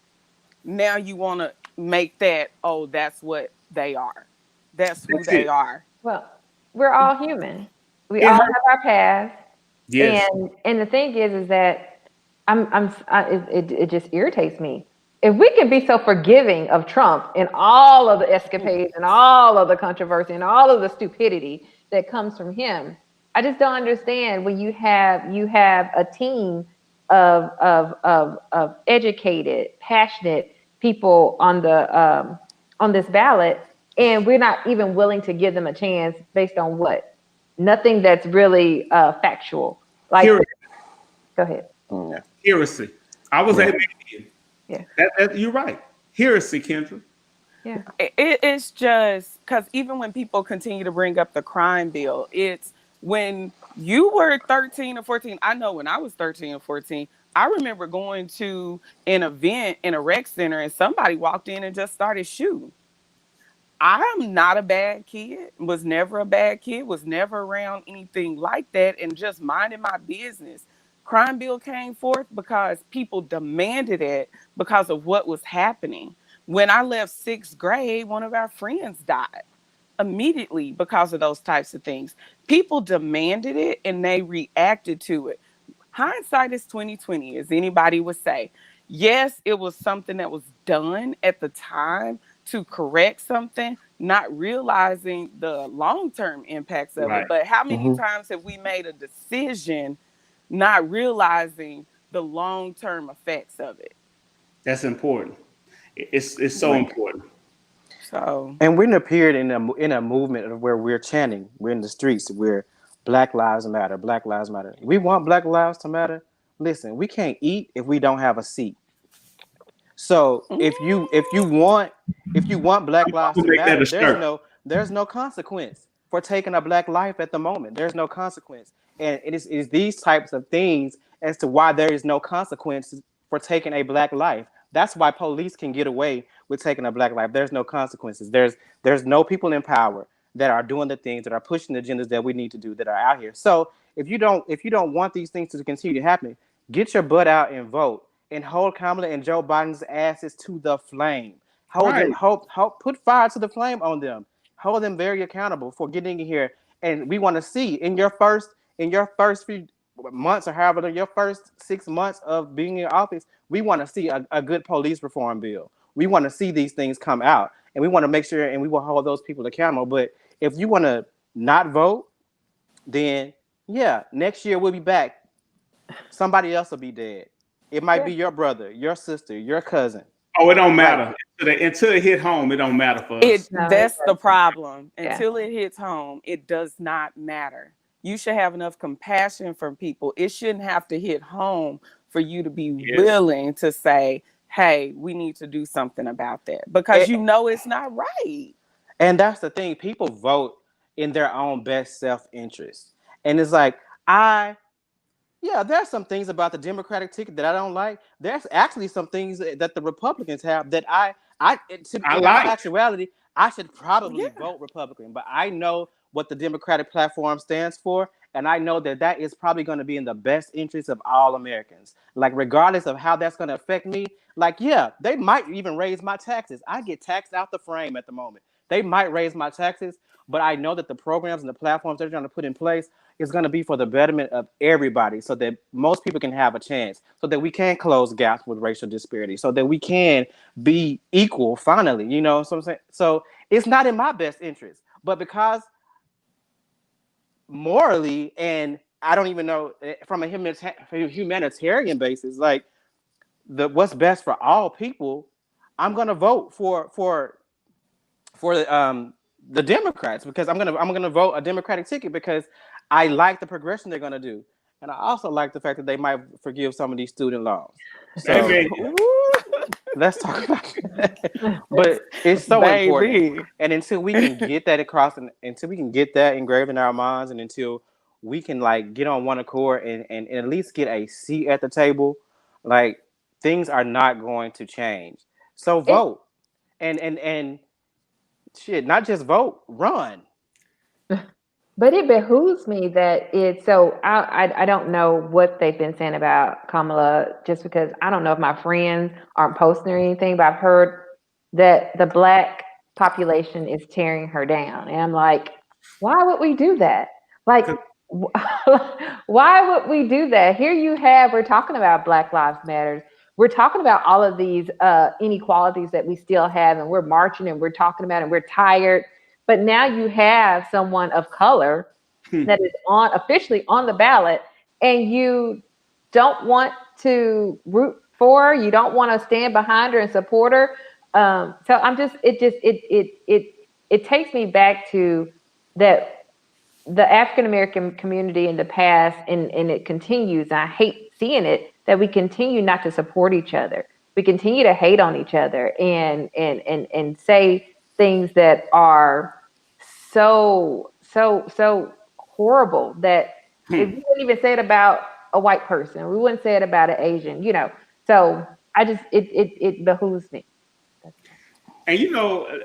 now you want to make that, oh, that's what they are. That's who they are. Well, we're all human. We all have our past. Yes. And the thing is that it just irritates me. if we can be so forgiving of Trump and all of the escapades and all of the controversy and all of the stupidity that comes from him, I just don't understand when you have a team of educated, passionate people on this ballot, and we're not even willing to give them a chance based on what? Nothing that's really factual. Like, Heresy. go ahead. Yeah. Heresy. I was Yeah. able to. Yeah. You're right. Heresy, Kendra. Yeah. It's just because even when people continue to bring up the crime bill, it's when you were 13 or 14. I know when I was 13 or 14, I remember going to an event in a rec center and somebody walked in and just started shooting. I'm not a bad kid, was never a bad kid, was never around anything like that, and just minding my business. Crime bill came forth because people demanded it because of what was happening. When I left sixth grade, one of our friends died immediately because of those types of things. People demanded it and they reacted to it. Hindsight is 2020, as anybody would say. Yes, it was something that was done at the time to correct something, not realizing the long-term impacts of Right. it. But how many Hmm. times have we made a decision not realizing the long-term effects of it? That's important. It's so Right. important. So, And we're in a period in a movement of where we're chanting, we're in the streets, we're Black Lives Matter, Black Lives Matter. We want Black Lives to matter. Listen, we can't eat if we don't have a seat. So if you want Black I'm Lives gonna to make that matter, a shirt. there's no consequence for taking a black life at the moment. There's no consequence. And it is these types of things as to why there is no consequences for taking a black life. That's why police can get away with taking a black life. There's no consequences. There's no people in power that are doing the things that are pushing the agendas that we need to do that are out here. So if you don't want these things to continue to happen, get your butt out and vote and hold Kamala and Joe Biden's asses to the flame. Hold them, Right. put fire to the flame on them. Hold them very accountable for getting in here. And we want to see in your first few months or however your first 6 months of being in office, we want to see a good police reform bill. We want to see these things come out, and we want to make sure, and we will hold those people accountable. But if you want to not vote, then yeah, next year we'll be back. Somebody else will be dead. It might Yeah. be your brother, your sister, your cousin. Oh, it don't Like, matter. Until it hit home, it don't matter for us. it No, it that's the doesn't. problem. Yeah. Until it hits home, it does not matter. You should have enough compassion for people. It shouldn't have to hit home for you to be Yes. willing to say, "Hey, we need to do something about that," because it, you know it's not right. and that's the thing. People vote in their own best self interest, and it's like I yeah, there's some things about the Democratic ticket that I don't like. There's actually some things that the Republicans have that I in all like. actuality, I should probably Yeah. vote Republican. But I know what the Democratic platform stands for, and I know that that is probably going to be in the best interest of all Americans. Like, regardless of how that's going to affect me, like, yeah, they might even raise my taxes. I get taxed out the frame at the moment. They might raise my taxes, but I know that the programs and the platforms they're trying to put in place is going to be for the betterment of everybody so that most people can have a chance, so that we can close gaps with racial disparity, so that we can be equal finally, so I'm saying. So it's not in my best interest, but because morally, and I don't even know from a humanitarian basis, like the what's best for all people, I'm going to vote for the Democrats, because I'm gonna vote a Democratic ticket because I like the progression they're gonna do, and I also like the fact that they might forgive some of these student loans. So Amen. let's talk about that. But it's so important, Baby. and until we can get that across, and until we can get that engraved in our minds, and until we can like get on one accord and at least get a seat at the table, like things are not going to change. So It, vote and shit, not just vote, run. but it behooves me that it's so. I don't know what they've been saying about Kamala, just because I don't know if my friends aren't posting or anything, but I've heard that the black population is tearing her down, and I'm like, why would we do that? Like, why would we do that? Here you have, we're talking about Black Lives Matters. we're talking about all of these inequalities that we still have, and we're marching and we're talking about, and we're tired. But now you have someone of color that is officially on the ballot, and you don't want to root for her, you don't want to stand behind her and support her. So I'm just, it takes me back to that the African American community in the past, and it continues. And I hate seeing it, that we continue not to support each other. We continue to hate on each other and say things that are so horrible that if we wouldn't even say it about a white person, we wouldn't say it about an Asian, you know. So I just, it behooves me. And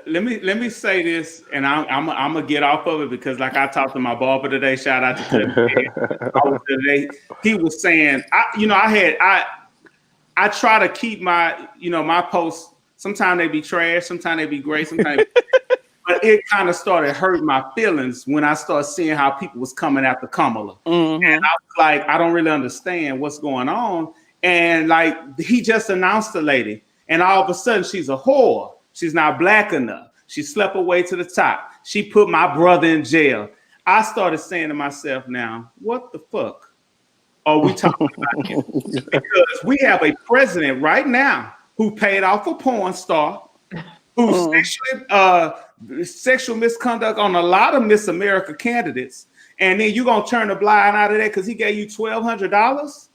let me say this, and I'm gonna get off of it because, like, I talked to my barber today. Shout out to today. He was saying, I try to keep my my posts. Sometimes they be trash, sometimes they be great, sometimes. But it kind of started hurting my feelings when I started seeing how people was coming after Kamala, and I was like, I don't really understand what's going on. And like, he just announced the lady, and all of a sudden she's a whore. She's not black enough. She slept her way to the top. She put my brother in jail. I started saying to myself, now, what the fuck are we talking about here? Because we have a president right now who paid off a porn star, who sexual misconduct on a lot of Miss America candidates, and then you're gonna turn a blind eye to that because he gave you $1,200.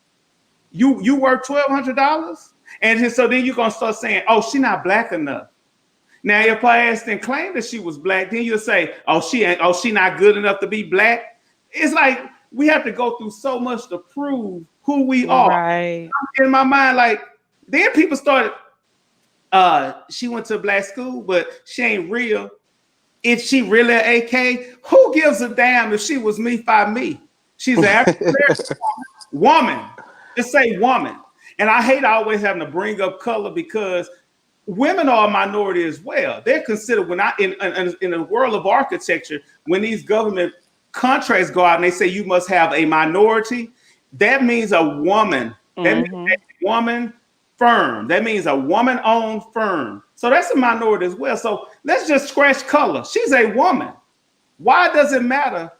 You worth $1,200, and so then you're gonna start saying, oh, she not black enough. Now, if I asked and claimed that she was black, then you'll say, oh, she not good enough to be black. It's like we have to go through so much to prove who we are. Right. In my mind, like, then people started, she went to a black school, but she ain't real. Is she really an AK? Who gives a damn if she was me by me? She's an African American woman. Just say woman. And I hate always having to bring up color because women are a minority as well. They're considered, when in the world of architecture, when these government contracts go out and they say you must have a minority, that means a woman. That means a woman firm. That means a woman-owned firm. So that's a minority as well. So let's just scratch color. She's a woman. Why does it matter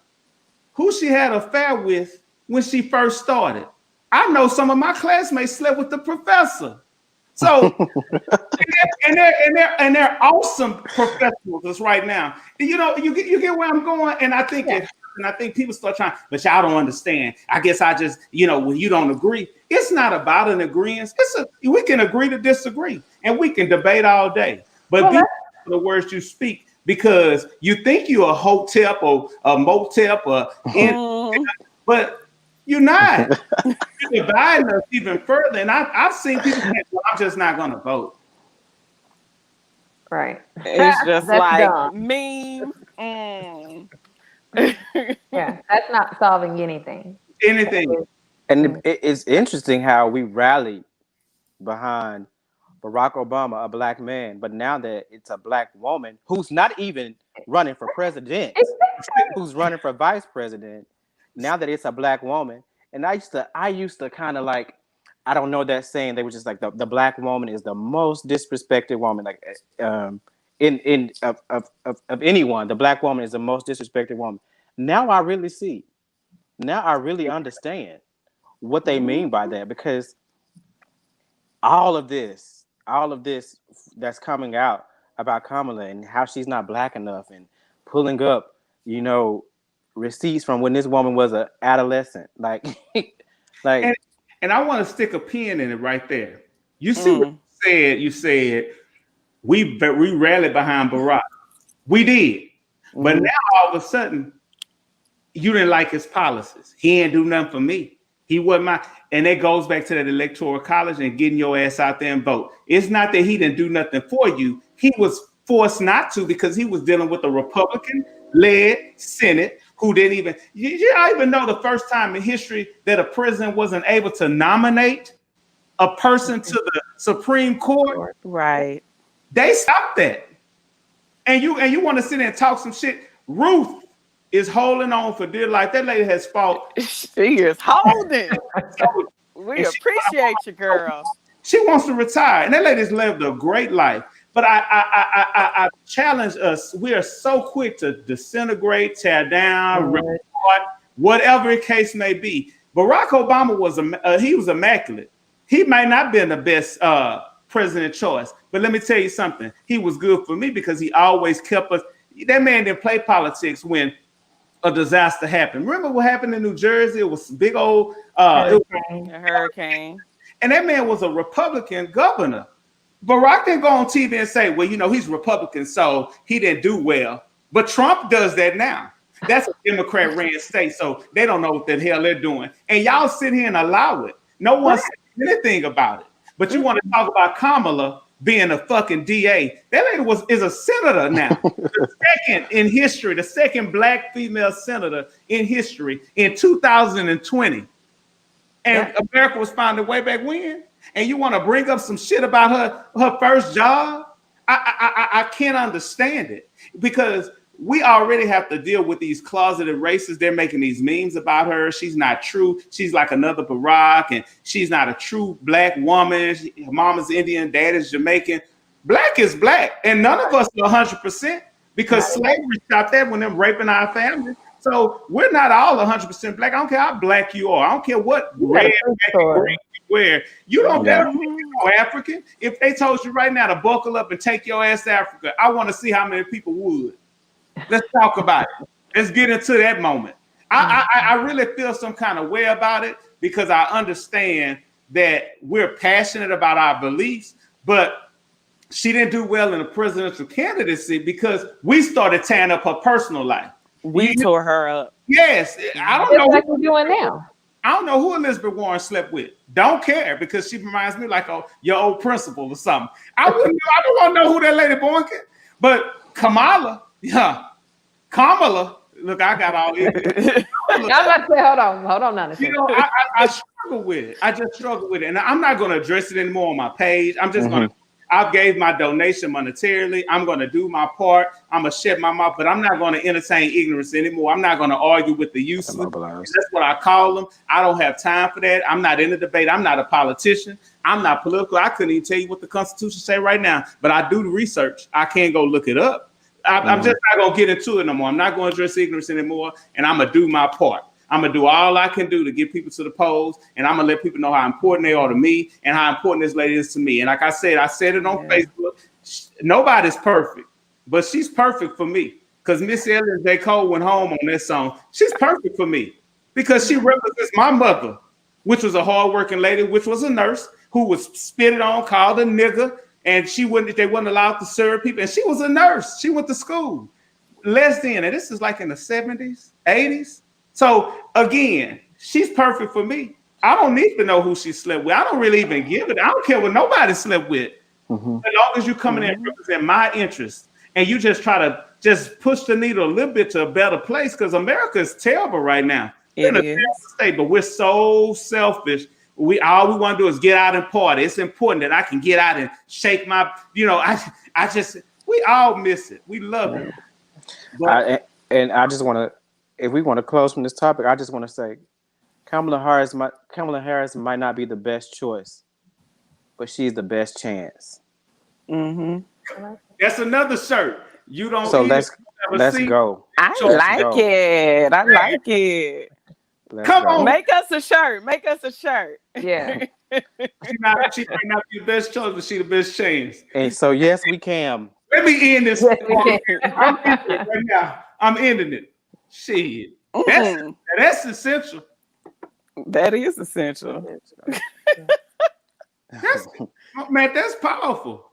who she had an affair with when she first started? I know some of my classmates slept with the professor. So, and they're awesome professionals right now. You get where I'm going, and I think and I think people start trying, but y'all don't understand. I guess I just, when you don't agree, it's not about an agreement. We can agree to disagree, and we can debate all day. But be the words you speak, because you think you're a hotep or a motep but you're not. You're dividing us even further. And I've seen people say, well, I'm just not going to vote. Right. It's just like dumb. meme. Yeah, that's not solving anything. And it's interesting how we rallied behind Barack Obama, a black man, but now that it's a black woman who's not even running for president, who's running for vice president, now that it's a black woman. And I used to kind of like, I don't know that saying, they were just like the black woman is the most disrespected woman, like of anyone. The black woman is the most disrespected woman. Now I really see. Now I really understand what they mean by that, because all of this that's coming out about Kamala and how she's not black enough, and pulling up, receipts from when this woman was an adolescent, like and I want to stick a pin in it right there. You see what you said we rallied behind Barack. We did. But now all of a sudden you didn't like his policies. He ain't do nothing for me. He wasn't and that goes back to that Electoral College and getting your ass out there and vote. It's not that he didn't do nothing for you. He was forced not to, because he was dealing with a Republican-led Senate who didn't even, you don't even know the first time in history that a president wasn't able to nominate a person to the Supreme Court. Right. They stopped that. And you want to sit there and talk some shit. Ruth is holding on for dear life. That lady has fought. She is holding. We appreciate you, girl. She wants to retire, and that lady's lived a great life. But I challenge us. We are so quick to disintegrate, tear down, report, whatever the case may be. Barack Obama he was immaculate. He might not have been the best president choice, but let me tell you something. He was good for me because he always kept us. That man didn't play politics when a disaster happened. Remember what happened in New Jersey? It was big old a hurricane. And that man was a Republican governor. Barack didn't go on TV and say, well, he's Republican, so he didn't do well. But Trump does that now. That's a Democrat-ran state, so they don't know what the hell they're doing. And y'all sit here and allow it. No one said anything about it. But you want to talk about Kamala being a fucking DA. That lady is a senator now. The second in history, the second black female senator in history in 2020. And America was founded way back when. And you want to bring up some shit about her first job? I can't understand it, because we already have to deal with these closeted racists. They're making these memes about her. She's not true. She's like another Barack, and she's not a true black woman. Her mama's Indian, dad is Jamaican. Black is black, and none of us are 100%, because slavery stopped that when they're raping our families. So we're not all 100% black. I don't care how black you are. I don't care what red, green you wear. You don't better be African. If they told you right now to buckle up and take your ass to Africa, I want to see how many people would. Let's talk about it. Let's get into that moment. I really feel some kind of way about it, because I understand that we're passionate about our beliefs, but she didn't do well in the presidential candidacy because we started tearing up her personal life. We tore her up. Yes. I don't know what we're doing now. I don't know who Elizabeth Warren slept with. Don't care, because she reminds me like your old principal or something. I don't want to know who that lady born can. But Kamala, look, I got all it. I'm about to say, hold on, I struggle with it. I just struggle with it. And I'm not going to address it anymore on my page. I'm just going to, I've gave my donation monetarily. I'm going to do my part. I'm going to shut my mouth, but I'm not going to entertain ignorance anymore. I'm not going to argue with the useless. That's what I call them. I don't have time for that. I'm not in the debate. I'm not a politician. I'm not political. I couldn't even tell you what the Constitution say right now, but I do the research. I can't go look it up. I'm just not going to get into it no more. I'm not going to address ignorance anymore, and I'm going to do my part. I'm going to do all I can do to get people to the polls, and I'm going to let people know how important they are to me and how important this lady is to me. And like I said it on Facebook. Nobody's perfect, but she's perfect for me, because Miss Ellen J. Cole went home on that song. She's perfect for me because she represents my mother, which was a hardworking lady, which was a nurse who was spitted on, called a nigger, and they wasn't allowed to serve people. And she was a nurse. She went to school. Lesbian, and this is like in the 70s, 80s. So again, she's perfect for me. I don't need to know who she slept with. I don't really even give it. I don't care what nobody slept with. As long as you come in and represent my interests, and you just try to just push the needle a little bit to a better place, because America is terrible right now. We're in a terrible state, but we're so selfish. All we want to do is get out and party. It's important that I can get out and shake my, we all miss it. We love it. But, I just want to, if we want to close from this topic, I just want to say, Kamala Harris might not be the best choice, but she's the best chance. That's another shirt. You don't. So let's go. I like it. Come on, make us a shirt. Yeah. she might not be the best choice, but she the best chance. And so yes, we can. Let me end this. Yes, we can. I'm ending it right now. I'm ending it. Shit. That's essential. That is essential. That's powerful.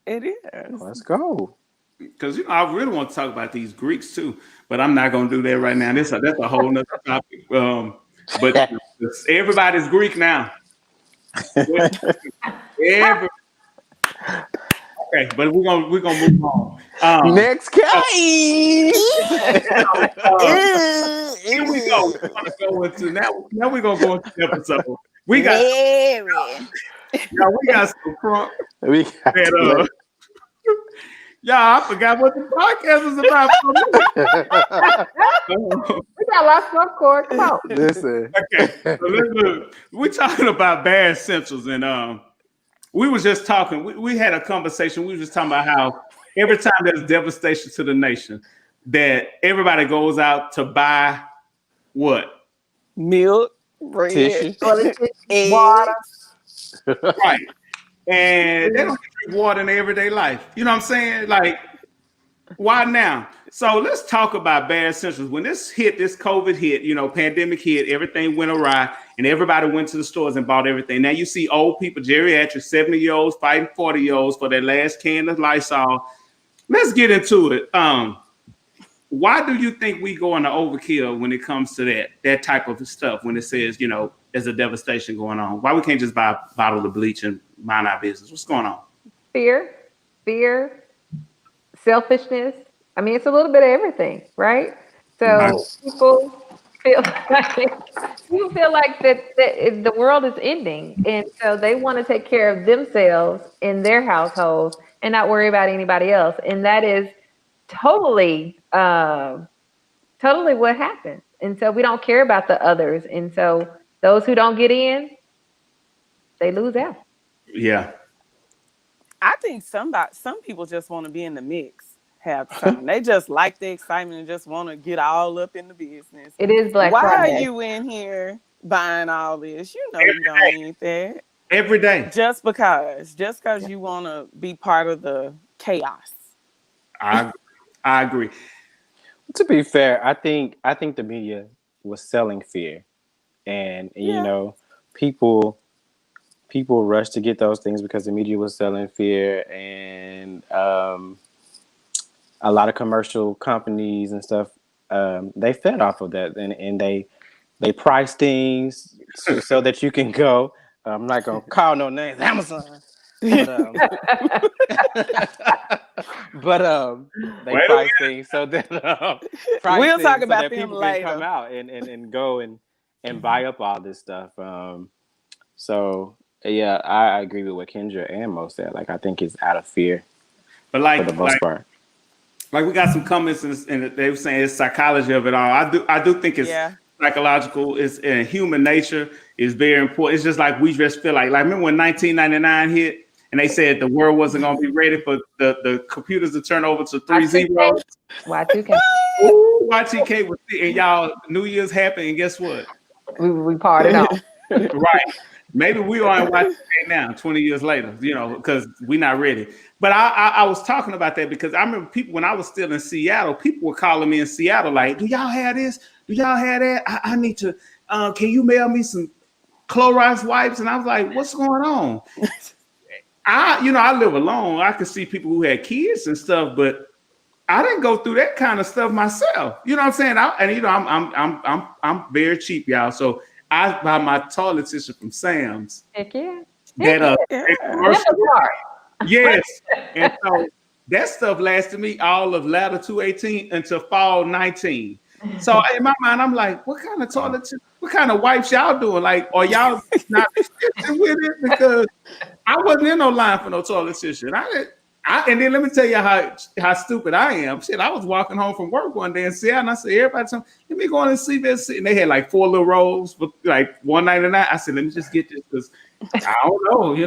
It is. Let's go. Because I really want to talk about these Greeks too, but I'm not going to do that right now. That's a whole nother topic. But everybody's Greek now. Okay, but we're gonna move on. Next case. Here we go. Now we're gonna go into the episode. We got some crunk. I forgot what the podcast was about. We got lots of popcorn. Come on. Listen. Okay, so we're talking about bad essentials, and we was just talking. We had a conversation. We was just talking about how every time there's devastation to the nation, that everybody goes out to buy what? Milk, bread, Tissue. Water. eggs. Right. And they don't drink water in their everyday life. You know what I'm saying? Like, why now? So let's talk about bad essentials. When this COVID hit, pandemic hit, everything went awry, and everybody went to the stores and bought everything. Now you see old people, geriatrics, 70-year-olds fighting 40-year-olds for their last can of Lysol. Let's get into it. Why do you think we go into overkill when it comes to that type of stuff? When it says, there's a devastation going on, why we can't just buy a bottle of bleach and mind our business? What's going on? Fear, selfishness. I mean, it's a little bit of everything, right? So people feel like that the world is ending, and so they want to take care of themselves in their households and not worry about anybody else. And that is totally what happens. And so we don't care about the others. And so those who don't get in, they lose out. Yeah. I think some people just want to be in the mix half the time. They just like the excitement and just want to get all up in the business. It is Black Why Friday. are you in here buying all this? You know you don't need that. Every day. Just because you want to be part of the chaos. I agree. To be fair, I think the media was selling fear, and people rush to get those things because the media was selling fear, and a lot of commercial companies and stuff, they fed off of that, and they price things so that you can go. I'm not gonna call no names, Amazon, but they price things so that we'll talk about them people later. can come out and go and buy up all this stuff. So yeah, I agree with what Kendra and Mo said. Like, I think it's out of fear, but for the most part. Like, we got some comments and they were saying it's psychology of it all. I do think it's psychological. It's human nature is very important. It's just like we just feel like remember when 1999 hit and they said the world wasn't going to be ready for the computers to turn over to 3 zeros. Y2K. Y2K was, and y'all, New Year's happened, and guess what? We partied off. Right. Maybe we are in Y2K now, 20 years later, because we're not ready. But I was talking about that because I remember people, when I was still in Seattle, people were calling me in Seattle like, do y'all have this? Do y'all have that? I need to, can you mail me some Clorox wipes? And I was like, what's going on? I live alone. I could see people who had kids and stuff, but I didn't go through that kind of stuff myself. You know what I'm saying? I'm very cheap, y'all. So I buy my toilet tissue from Sam's. Heck yeah. Yes. And so that stuff lasted me all of latter 2018 until fall 19. So in my mind, I'm like, what kind of toilet tissue, what kind of wipes y'all doing? Like, are y'all not restricted with it? Because I wasn't in no line for no toilet tissue. And then let me tell you how stupid I am. Shit, I was walking home from work one day in Seattle, and I said, everybody told me, let me go in and see this. And they had like 4 little rolls for like $1.99. I said, let me just get this because I don't know,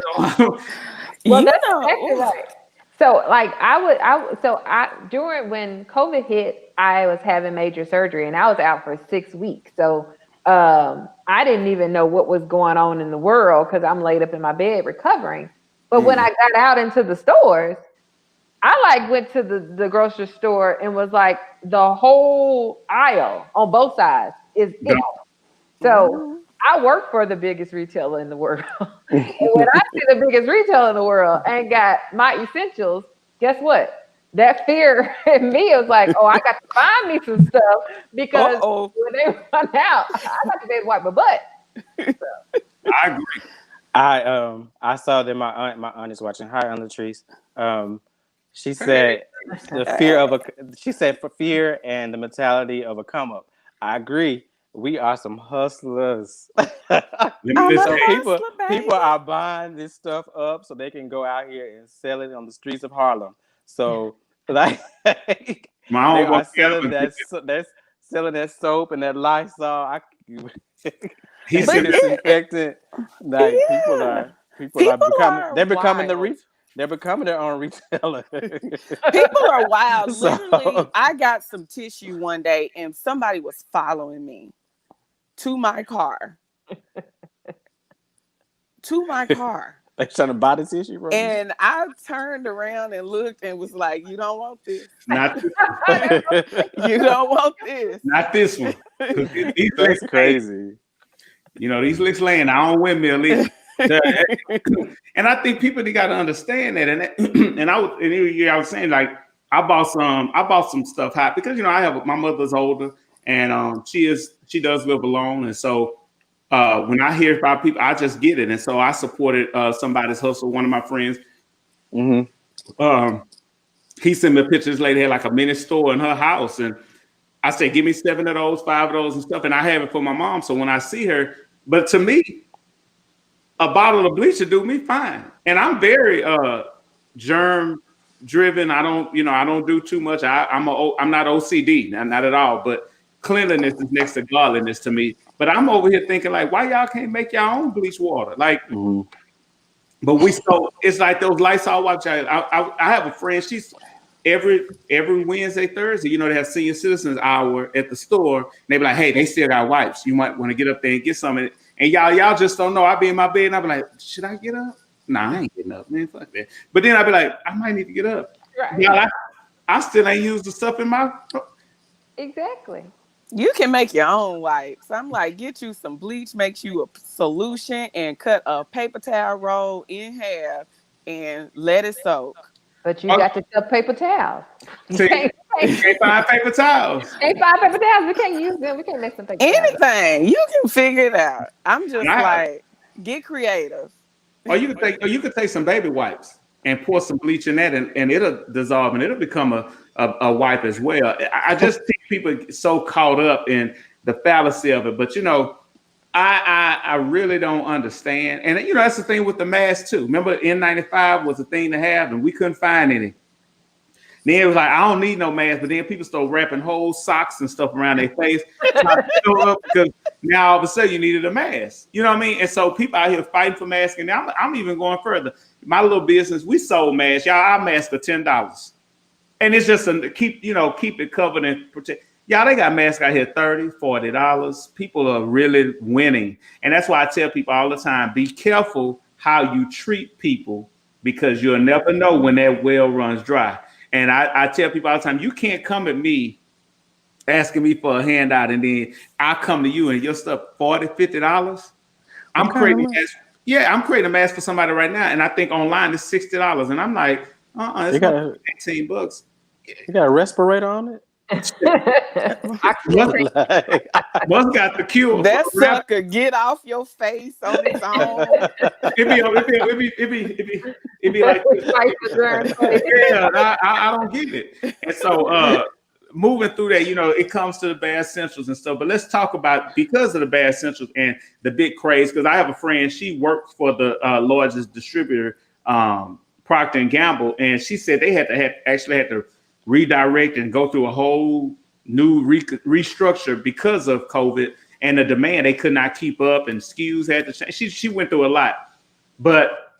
Well, that's exactly right. So during when COVID hit, I was having major surgery and I was out for 6 weeks. So I didn't even know what was going on in the world because I'm laid up in my bed recovering. But when I got out into the stores, I went to the grocery store and was like, the whole aisle on both sides is empty. So I work for the biggest retailer in the world. And when I see the biggest retailer in the world and got my essentials, guess what? That fear in me was like, oh, I got to find me some stuff because when they run out, I got to be able to wipe my butt. So. I agree. I saw that my aunt is watching. Hi, Aunt Latrice. She said she said for fear and the mentality of a come up. I agree. We are some hustlers. People are buying this stuff up so they can go out here and sell it on the streets of Harlem. So like they are selling that soap and that Lysol. He's disinfectant. Like people are. People are People becoming. are They're becoming wild. They're becoming their own retailer. People are wild. Literally, So I got some tissue one day and somebody was following me to my car. To my car. they trying to buy the tissue from you. And I turned around and looked and was like, you don't want this. Not You don't want this. not this one. 'Cause these That's licks laying, crazy. these licks laying. I don't windmill either. And I think people they got to understand that. And I was saying like I bought some stuff hot because I have my mother's older and she does live alone, and so when I hear about people, I just get it, and so I supported somebody's hustle. One of my friends, he sent me a picture. This lady had like a mini store in her house, and I said, "Give me 7 of those, 5 of those, and stuff." And I have it for my mom, so when I see her, but to me, a bottle of bleach would do me fine. And I'm very germ driven. I don't do too much. I'm not OCD, not at all. But cleanliness is next to godliness to me. But I'm over here thinking like, why y'all can't make your own bleach water? Like, but it's like those Lysol wipes. I have a friend. She's every Wednesday, Thursday. They have senior citizens hour at the store. And they be like, hey, they still got wipes. You might want to get up there and get some of it. And y'all just don't know. I be in my bed and I be like, should I get up? Nah, I ain't getting up, man. Fuck that. But then I be like, I might need to get up. Right. Y'all, I still ain't used the stuff in my. Exactly. You can make your own wipes. I'm like, get you some bleach, makes you a solution, and cut a paper towel roll in half and let it soak. But you got to sell paper towels. See, you can't find paper towels. Can't find paper towels. We can't use them. We can't make some paper towels. Anything. You can figure it out. I'm just like, get creative. Or you could take some baby wipes and pour some bleach in that, and it'll dissolve and it'll become a wipe as well. I just think people get so caught up in the fallacy of it, but I really don't understand. And that's the thing with the mask too. Remember, N95 was a thing to have, and we couldn't find any. Then it was like, I don't need no mask, but then people start wrapping whole socks and stuff around their face because now all of a sudden you needed a mask. You know what I mean? And so people out here fighting for masks. And I'm even going further. My little business, we sold masks. Y'all, our masks are $10. And it's just keep it covered and protect. Y'all, they got masks out here $30, $40. People are really winning. And that's why I tell people all the time, be careful how you treat people because you'll never know when that well runs dry. And I tell people all the time, you can't come at me asking me for a handout and then I come to you and your stuff $40, $50. I'm creating a mask. Yeah, I'm creating a mask for somebody right now. And I think online it's $60. And I'm like, it's $18. You got a respirator on it? What's got the cure? That sucker get off your face on its own. It'd be like, yeah, I don't get it. And so moving through that, it comes to the bad essentials and stuff. But let's talk about, because of the bad essentials and the big craze, because I have a friend, she worked for the largest distributor, Procter & Gamble, and she said they had to redirect and go through a whole new restructure because of COVID and the demand. They could not keep up and SKUs had to change. She went through a lot. But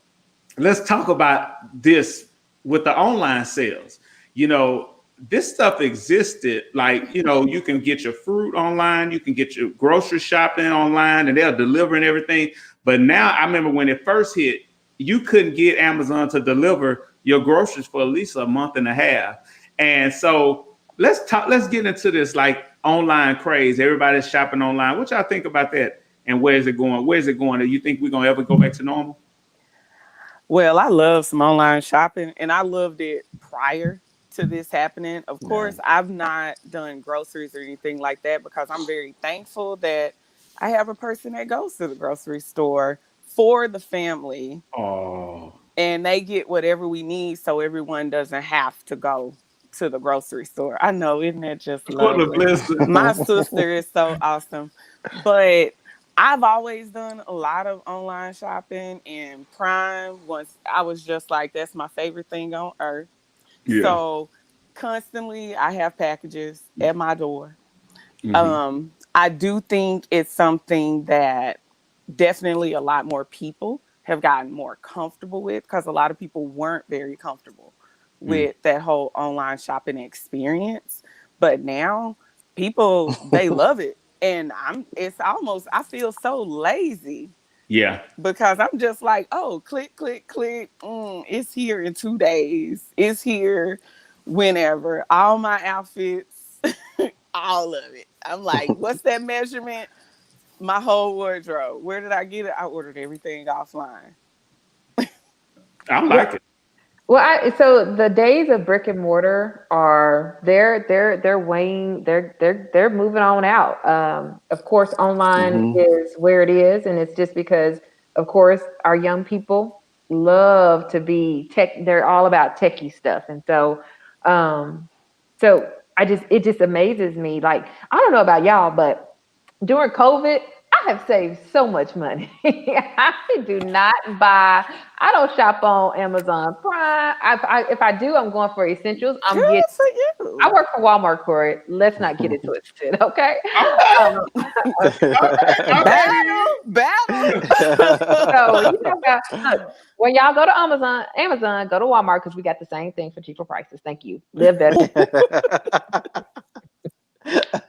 let's talk about this with the online sales. This stuff existed. Like, you can get your fruit online, you can get your grocery shopping online, and they'll deliver and everything. But now I remember when it first hit, you couldn't get Amazon to deliver your groceries for at least a month and a half. And so let's get into this like online craze. Everybody's shopping online. What y'all think about that? And where's it going? Do you think we're gonna ever go back to normal? Well, I love some online shopping, and I loved it prior to this happening. Of course, I've not done groceries or anything like that because I'm very thankful that I have a person that goes to the grocery store for the family. Oh. And they get whatever we need so everyone doesn't have to go to the grocery store. I know, isn't that just lovely? My sister is so awesome. But I've always done a lot of online shopping, and Prime I was just like, that's my favorite thing on earth. Yeah. So constantly I have packages at my door. I do think it's something that definitely a lot more people have gotten more comfortable with, because a lot of people weren't very comfortable with that whole online shopping experience. But now people, they love it. And it's almost, I feel so lazy Yeah. because I'm just like, oh, click, click, click. It's here in 2 days. It's here whenever. All my outfits, all of it. I'm like, what's that measurement? My whole wardrobe. Where did I get it? I ordered everything offline. I like it. Well, so the days of brick and mortar are they're weighing they're moving on out. Of course, online Hmm. is where it is, and it's just because, of course, our young people love to be tech. They're all about techie stuff, and um, so it just amazes me. Like, I don't know about y'all, but during COVID, I have saved so much money. I do not buy. I don't shop on Amazon Prime. If I do, I'm going for essentials. Good for I you. work for Walmart, Corey. Let's not get it twisted, okay? Okay. Um, Okay. Battle. so you know, look, when y'all go to Amazon, go to Walmart because we got the same thing for cheaper prices. Thank you. Live better.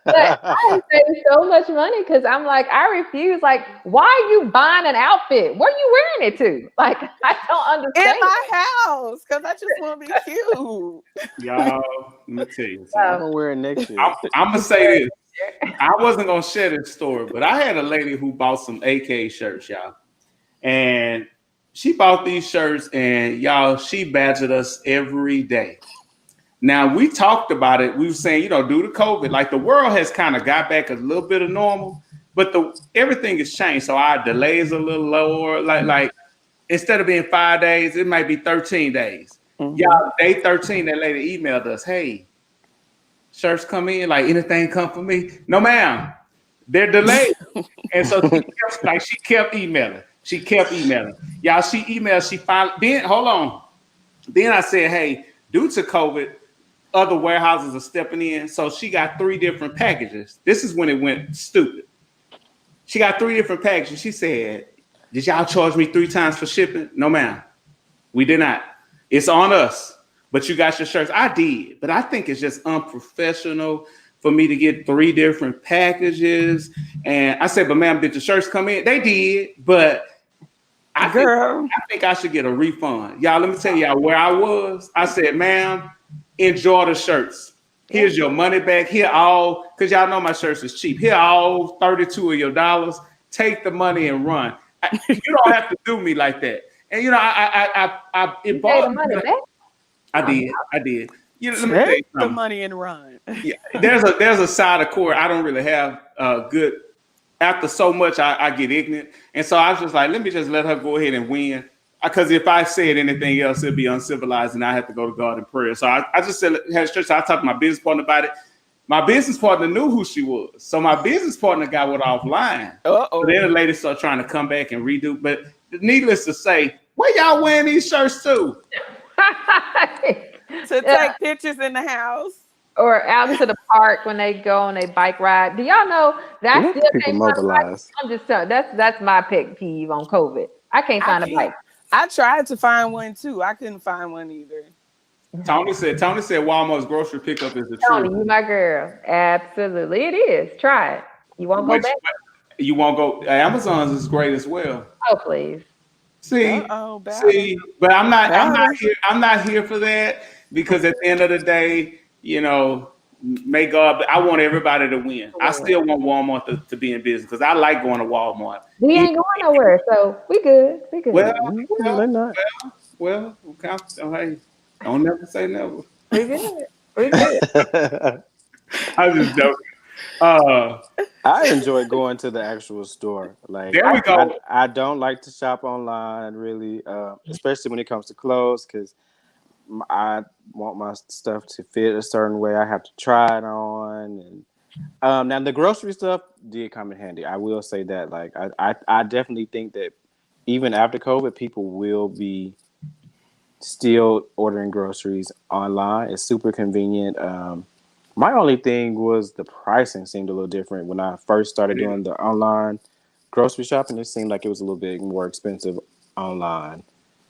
But I have saved so much money because I'm like, I refuse. Like, why are you buying an outfit? Where are you wearing it to? Like, I don't In understand. my house, because I just want to be cute. Y'all, let me tell you I'm something. gonna wear it next year. I'm gonna say this. I wasn't gonna share this story, but I had a lady who bought some AK shirts, y'all. And she bought these shirts, and y'all, she badgered us every day. Now we talked about it. We were saying, due to COVID, like the world has kind of got back a little bit of normal, but everything has changed. So our delays a little lower. Like instead of being 5 days, it might be 13 days. Mhm. Y'all, day 13, that lady emailed us, hey, shirts come in, like anything come for me? No, ma'am. They're delayed. And so she kept emailing. She kept emailing. Y'all, she emailed, she finally, then, hold on. Then I said, hey, due to COVID, other warehouses are stepping in. So she got 3 different packages. This is when it went stupid. She got 3 different packages. She said, did y'all charge me 3 times for shipping? No, ma'am. We did not. It's on us. But you got your shirts. I did. But I think it's just unprofessional for me to get 3 different packages. And I said, but ma'am, did the shirts come in? They did. But Girl. I think I should get a refund. Y'all, let me tell y'all where I was. I said, ma'am, enjoy the shirts. Here's your money back. Here all, because y'all know my shirts is cheap. Here all 32 of your dollars. Take the money and run. You don't have to do me like that. And You pay the money back. I did. Let me tell you Take the something. money and run. Yeah, there's a side of Corey I don't really have good. After so much, I get ignorant, and so I was just like, let me just let her go ahead and win. Because if I said anything else, it'd be uncivilized, and I have to go to God in prayer. So I just said, had church. I talked to my business partner about it. My business partner knew who she was, so my business partner got it offline. Uh-oh. So then the lady started trying to come back and redo. But needless to say, where y'all wearing these shirts to? To take pictures in the house. Or out to the park when they go on a bike ride. Do y'all know that Let still the people can't find a bike? mobilize. I'm just telling. That's my pet peeve on COVID. I can't I find a can't. bike. I tried to find one too. I couldn't find one either. Tony said Walmart's grocery pickup is the Tony, truth. you my girl. Absolutely, it is. Try it. You won't go Which back? you won't go. Amazon's is great as well. Oh please. See, Uh-oh, battle. see, but I'm not. I'm not Battle. here. I'm not here for that because at the end of the day, may God. I want everybody to win. I still want Walmart to be in business because I like going to Walmart. We ain't going nowhere, so we good. We Well, good. They're not. okay. Oh, hey, don't never say never. We good. We good. I just joking. Uh, I enjoy going to the actual store. Like there we go. I don't like to shop online really, especially when it comes to clothes, because I want my stuff to fit a certain way. I have to try it on, and now the grocery stuff did come in handy. I will say that. Like I definitely think that even after COVID, people will be still ordering groceries online. It's super convenient. My only thing was the pricing seemed a little different when I first started doing the online grocery shopping. It seemed like it was a little bit more expensive online.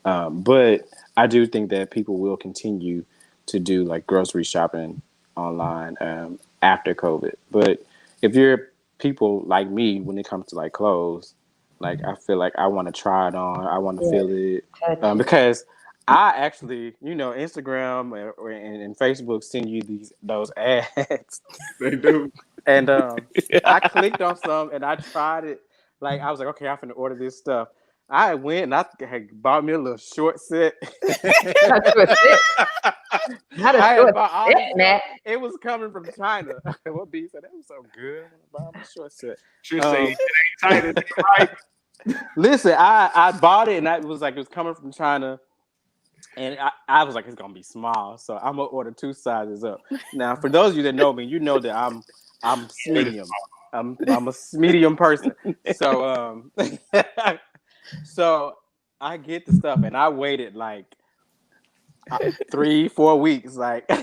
But I do think that people will continue to do like grocery shopping online after COVID. But if you're people like me, when it comes to like clothes, like I feel like I want to try it on, I want to Yeah, feel it, touch it. because I actually, Instagram and Facebook send you those ads, They do. and I clicked on some and I tried it. Like I was like, okay, I'm finna order this stuff. I went and I had bought me a little short set. Not to a sit. Not a I had short bought all sit, this stuff. Matt. It was coming from China. What B said that was so good. I'm gonna buy my short set. Should say Um, it ain't tight as right. Listen, I bought it and it was coming from China. And I was like, it's gonna be small, so I'm gonna order 2 sizes up. Now, for those of you that know me, you know that I'm medium. I'm a medium person. So so I get the stuff, and I waited like 3-4 weeks. Like I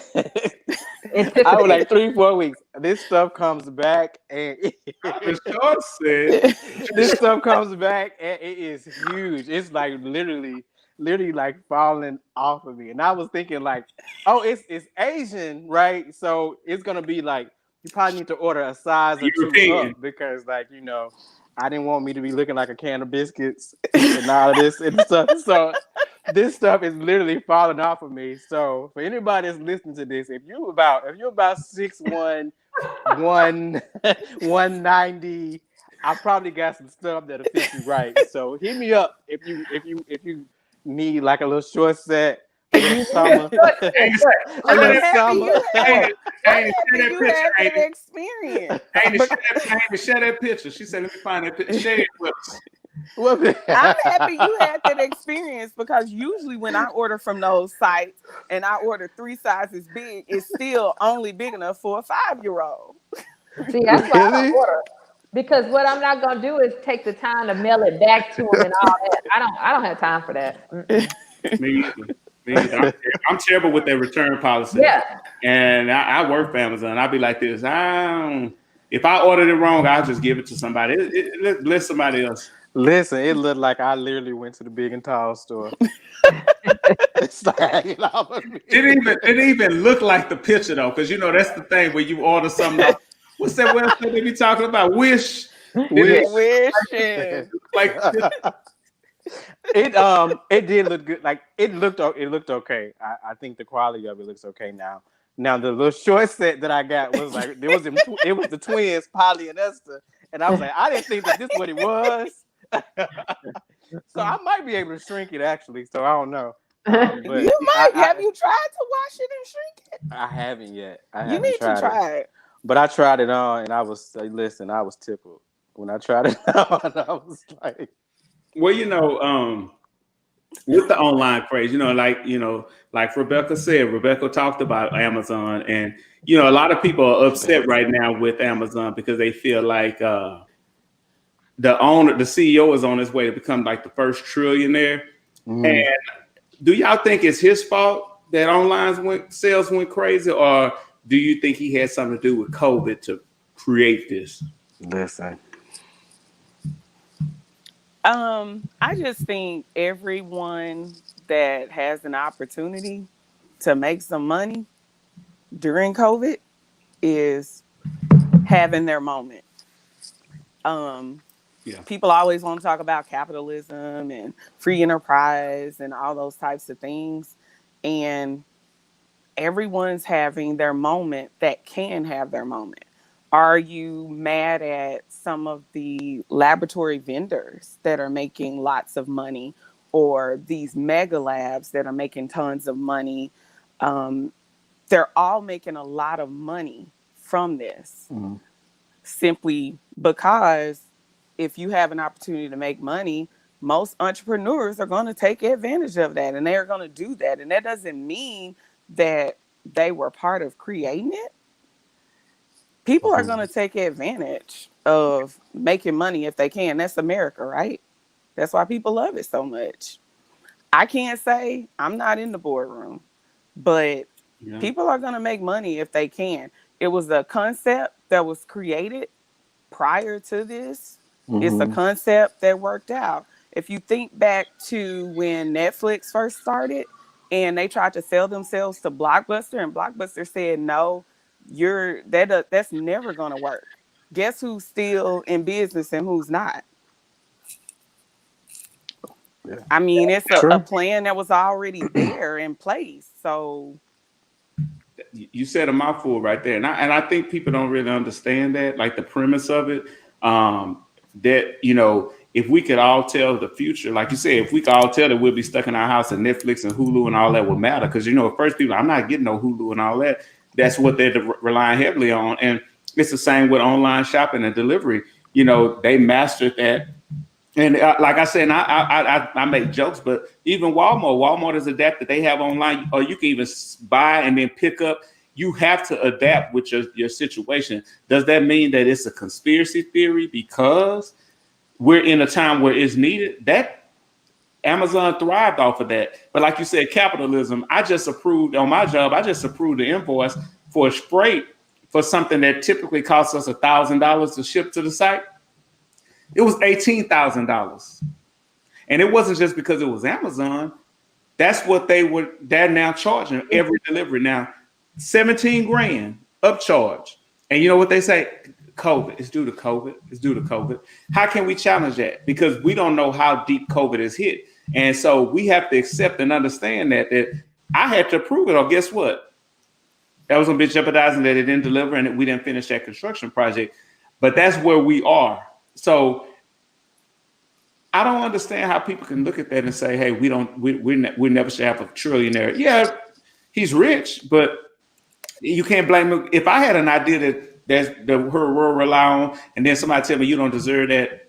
was like 3-4 weeks. This stuff comes back, and The short said, this stuff comes back, and it is huge. It's like literally like falling off of me. And I was thinking like, oh, it's Asian, right? So it's gonna be like you probably need to order a size or two European. up, because I didn't want me to be looking like a can of biscuits and all of this and stuff. So this stuff is literally falling off of me. So for anybody that's listening to this, if you're about 6'1", 190, I probably got some stuff that'll fit you right. So hit me up if you need like a little short set for this summer. A I'm little happy summer. you had, Hey, I'm share happy that you picture, had that Amy. experience. Amy, share that picture. She said, let me find that picture. Share it with us. I'm happy you had that experience, because usually when I order from those sites and I order 3 sizes big, it's still only big enough for a 5-year-old. See, that's why I don't Really? order. Because what I'm not gonna do is take the time to mail it back to them and all that. I don't have time for that. Me either. Me either. I'm terrible with their return policy. Yeah. And I work for Amazon. I'll be like this. If I ordered it wrong, I'll just give it to somebody. Let somebody else. Listen, it looked like I literally went to the big and tall store. It's like hanging off of me. It didn't even look like the picture though, because that's the thing when you order something. What's that website they be talking about? Wish. Wishing. Like It did look good. Like it looked okay. I think the quality of it looks okay now. Now the little short set that I got was like it was the twins, Polly and Esther, and I was like, I didn't think that this what it was. So I might be able to shrink it actually. So I don't know. But You might. Have you tried to wash it and shrink it? I haven't yet. You need to try it. But I tried it on, and I was tickled when I tried it on. I was like, well, with the online craze, like Rebecca said, Rebecca talked about Amazon, and a lot of people are upset right now with Amazon because they feel like the CEO is on his way to become like the first trillionaire. And do y'all think it's his fault that online sales went crazy, or do you think he had something to do with COVID to create this? listen. I just think everyone that has an opportunity to make some money during COVID is having their moment. People always want to talk about capitalism and free enterprise and all those types of things. And everyone's having their moment that can have their moment. Are you mad at some of the laboratory vendors that are making lots of money, or these mega labs that are making tons of money? They're all making a lot of money from this, simply because if you have an opportunity to make money, most entrepreneurs are going to take advantage of that, and they're going to do that. And that doesn't mean that they were part of creating it. People are going to take advantage of making money if they can. That's America, right? That's why people love it so much. I can't say, I'm not in the boardroom, but people are going to make money if they can. It was a concept that was created prior to this. It's a concept that worked out. If you think back to when Netflix first started and they tried to sell themselves to Blockbuster, and Blockbuster said, no, that's never going to work. Guess who's still in business and who's not? Yeah. I mean, it's a True. plan that was already there in place. So You said a mouthful right there, and I think people don't really understand that, like the premise of it. That if we could all tell the future, like you said, if we could all tell that we'll be stuck in our house and Netflix and Hulu and all that would matter, because at first people, I'm not getting no Hulu and all that. That's what they're relying heavily on, and it's the same with online shopping and delivery. They mastered that. And like I said, and I make jokes, but even Walmart has adapted. They have online, or you can even buy and then pick up. You have to adapt with your situation. Does that mean that it's a conspiracy theory because we're in a time where it's needed? That Amazon thrived off of that. But like you said, capitalism. I just approved on my job. I just approved the invoice for a freight for something that typically costs us $1,000 to ship to the site. It was $18,000, and it wasn't just because it was Amazon. That's what they're now charging every delivery now, 17 grand upcharge. And you know what they say? COVID. It's due to COVID. It's due to COVID. How can we challenge that? Because we don't know how deep COVID has hit, and so we have to accept and understand that I had to approve it. Or guess what? That was a bit jeopardizing that it didn't deliver and we didn't finish that construction project. But that's where we are. So I don't understand how people can look at that and say, "Hey, we never should have a trillionaire." Yeah, he's rich, but you can't blame him. If I had an idea that her world rely on, and then somebody tell me you don't deserve that,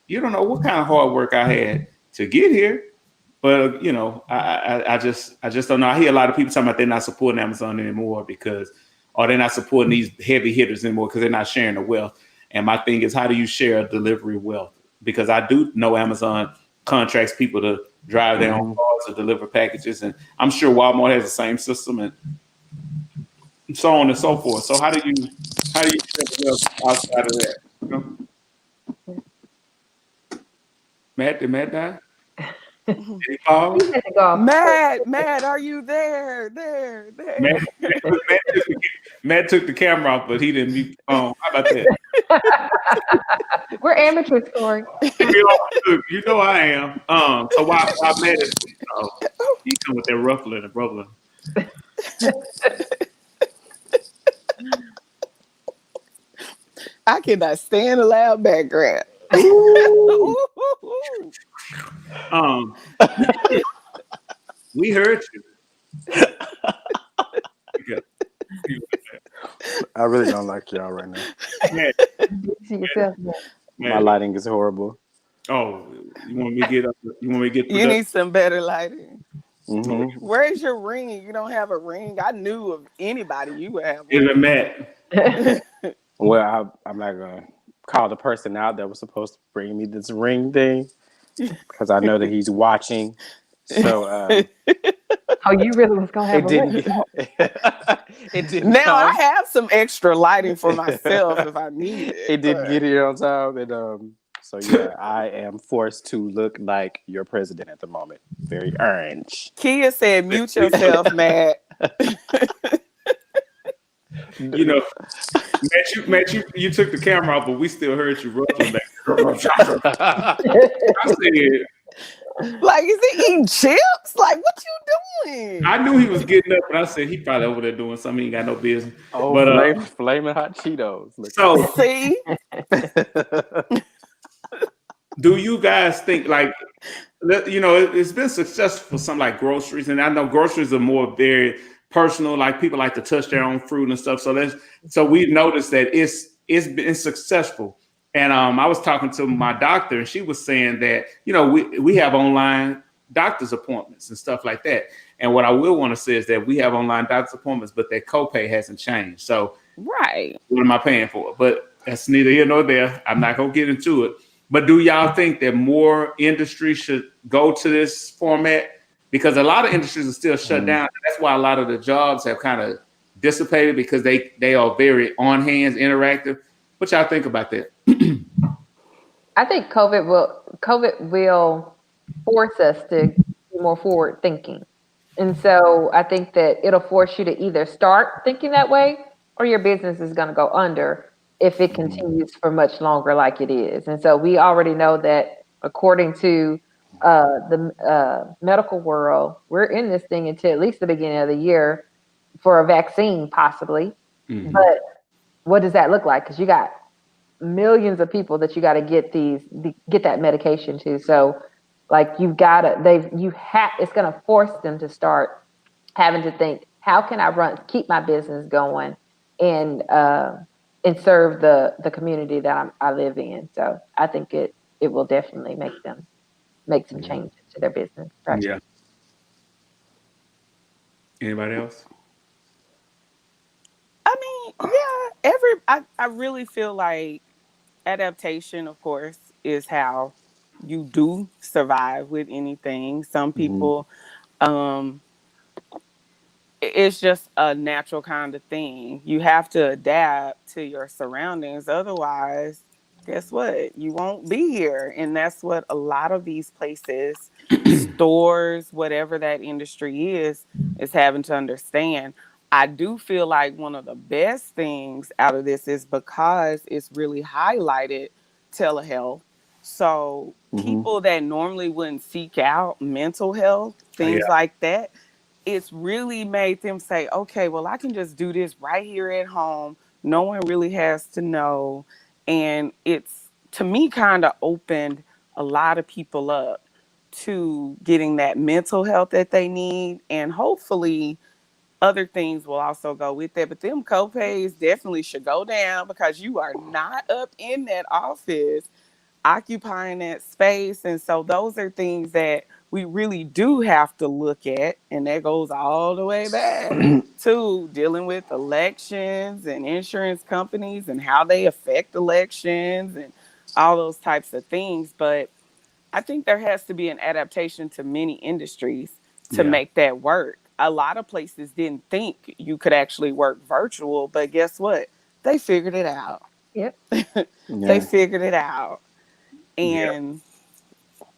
you don't know what kind of hard work I had to get here. But I just don't know. I hear a lot of people talking about they're not supporting Amazon anymore or they're not supporting these heavy hitters anymore because they're not sharing the wealth. And my thing is, how do you share a delivery wealth? Because I do know Amazon contracts people to drive their own cars to deliver packages, and I'm sure Walmart has the same system, and so on and so forth. So how do you share the wealth outside of that? Matt, did Matt die? Did he fall? Matt, are you there? There. Matt took the camera off, but he didn't mute the phone. How about that? We're amateur scoring. You know I am. So why Matt is he come with that ruffling and bubbling. I cannot stand a loud background. We heard you. I really don't like y'all right now. Matt, See yourself. My lighting is horrible. Oh, you want me to get up? You want me to get? You need some better lighting. Mm-hmm. Where's your ring? You don't have a ring. I knew of anybody you would have. Is it Matt? Well, I'm not gonna call the person out that was supposed to bring me this ring thing because I know that he's watching. So Oh, you really was gonna have it didn't. It didn't. Now come. I have some extra lighting for myself if I need it. It didn't get here on time, and so yeah, I am forced to look like your president at the moment. Very orange. Kia said, "Mute yourself, Matt." Matt, you took the camera off, but we still heard you ruffling back. I said, like, is he eating chips? Like, what you doing? I knew he was getting up, but I said he probably over there doing something. He ain't got no business. Oh, but flaming hot Cheetos. Look so see, do you guys think it's been successful for something like groceries, and I know groceries are more very personal. Like people like to touch their own fruit and stuff. So we've noticed that it's been successful. And I was talking to my doctor, and she was saying that we have online doctor's appointments and stuff like that. And what I will want to say is that we have online doctor's appointments, but their copay hasn't changed. So right, what am I paying for? But that's neither here nor there. I'm not gonna get into it. But do y'all think that more industry should go to this format? Because a lot of industries are still shut down. That's why a lot of the jobs have kind of dissipated because they are very on hands interactive. What y'all think about that? I think COVID will force us to be more forward thinking. And so I think that it'll force you to either start thinking that way or your business is going to go under if it continues for much longer like it is. And so we already know that according to the medical world, we're in this thing until at least the beginning of the year for a vaccine, possibly. Mm-hmm. But what does that look like? Because you got millions of people that you got to get that medication to. So like you've got to it's going to force them to start having to think, how can I keep my business going and serve the community that I live in. So I think it will definitely make them make some changes to their business practices. Yeah. Anybody else? I mean, yeah, I really feel like adaptation, of course, is how you do survive with anything. Some Mm-hmm. people, um, it's just a natural kind of thing. You have to adapt to your surroundings. Otherwise, guess what? You won't be here. And that's what a lot of these places, stores, whatever that industry is having to understand. I do feel like one of the best things out of this is because it's really highlighted telehealth. So Mm-hmm. people that normally wouldn't seek out mental health, Yeah. things like that, it's really made them say, okay, well, I can just do this right here at home. No one really has to know. And it's, to me, kind of opened a lot of people up to getting that mental health that they need. And hopefully, other things will also go with that. But them copays definitely should go down because you are not up in that office occupying that space. And so those are things that we really do have to look at. And that goes all the way back to dealing with elections and insurance companies and how they affect elections and all those types of things. But I think there has to be an adaptation to many industries to Yeah. make that work. A lot of places didn't think you could actually work virtual, but guess what? They figured it out. Yep. They Yeah. figured it out. Yeah. And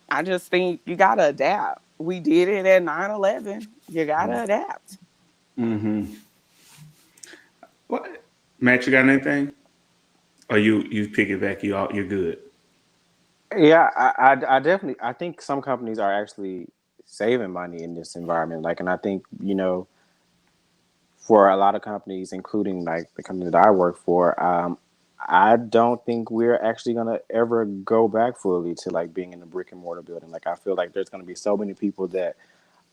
I just think you got to adapt. We did it at 9/11. You got to adapt. Mm-hmm. What? Matt, you got anything? Or you pick it back? You're good. Yeah, I definitely I think some companies are actually saving money in this environment. Like, and I think for a lot of companies, including like the company that I work for, I don't think we're actually gonna ever go back fully to like being in a brick and mortar building. Like, I feel like there's gonna be so many people that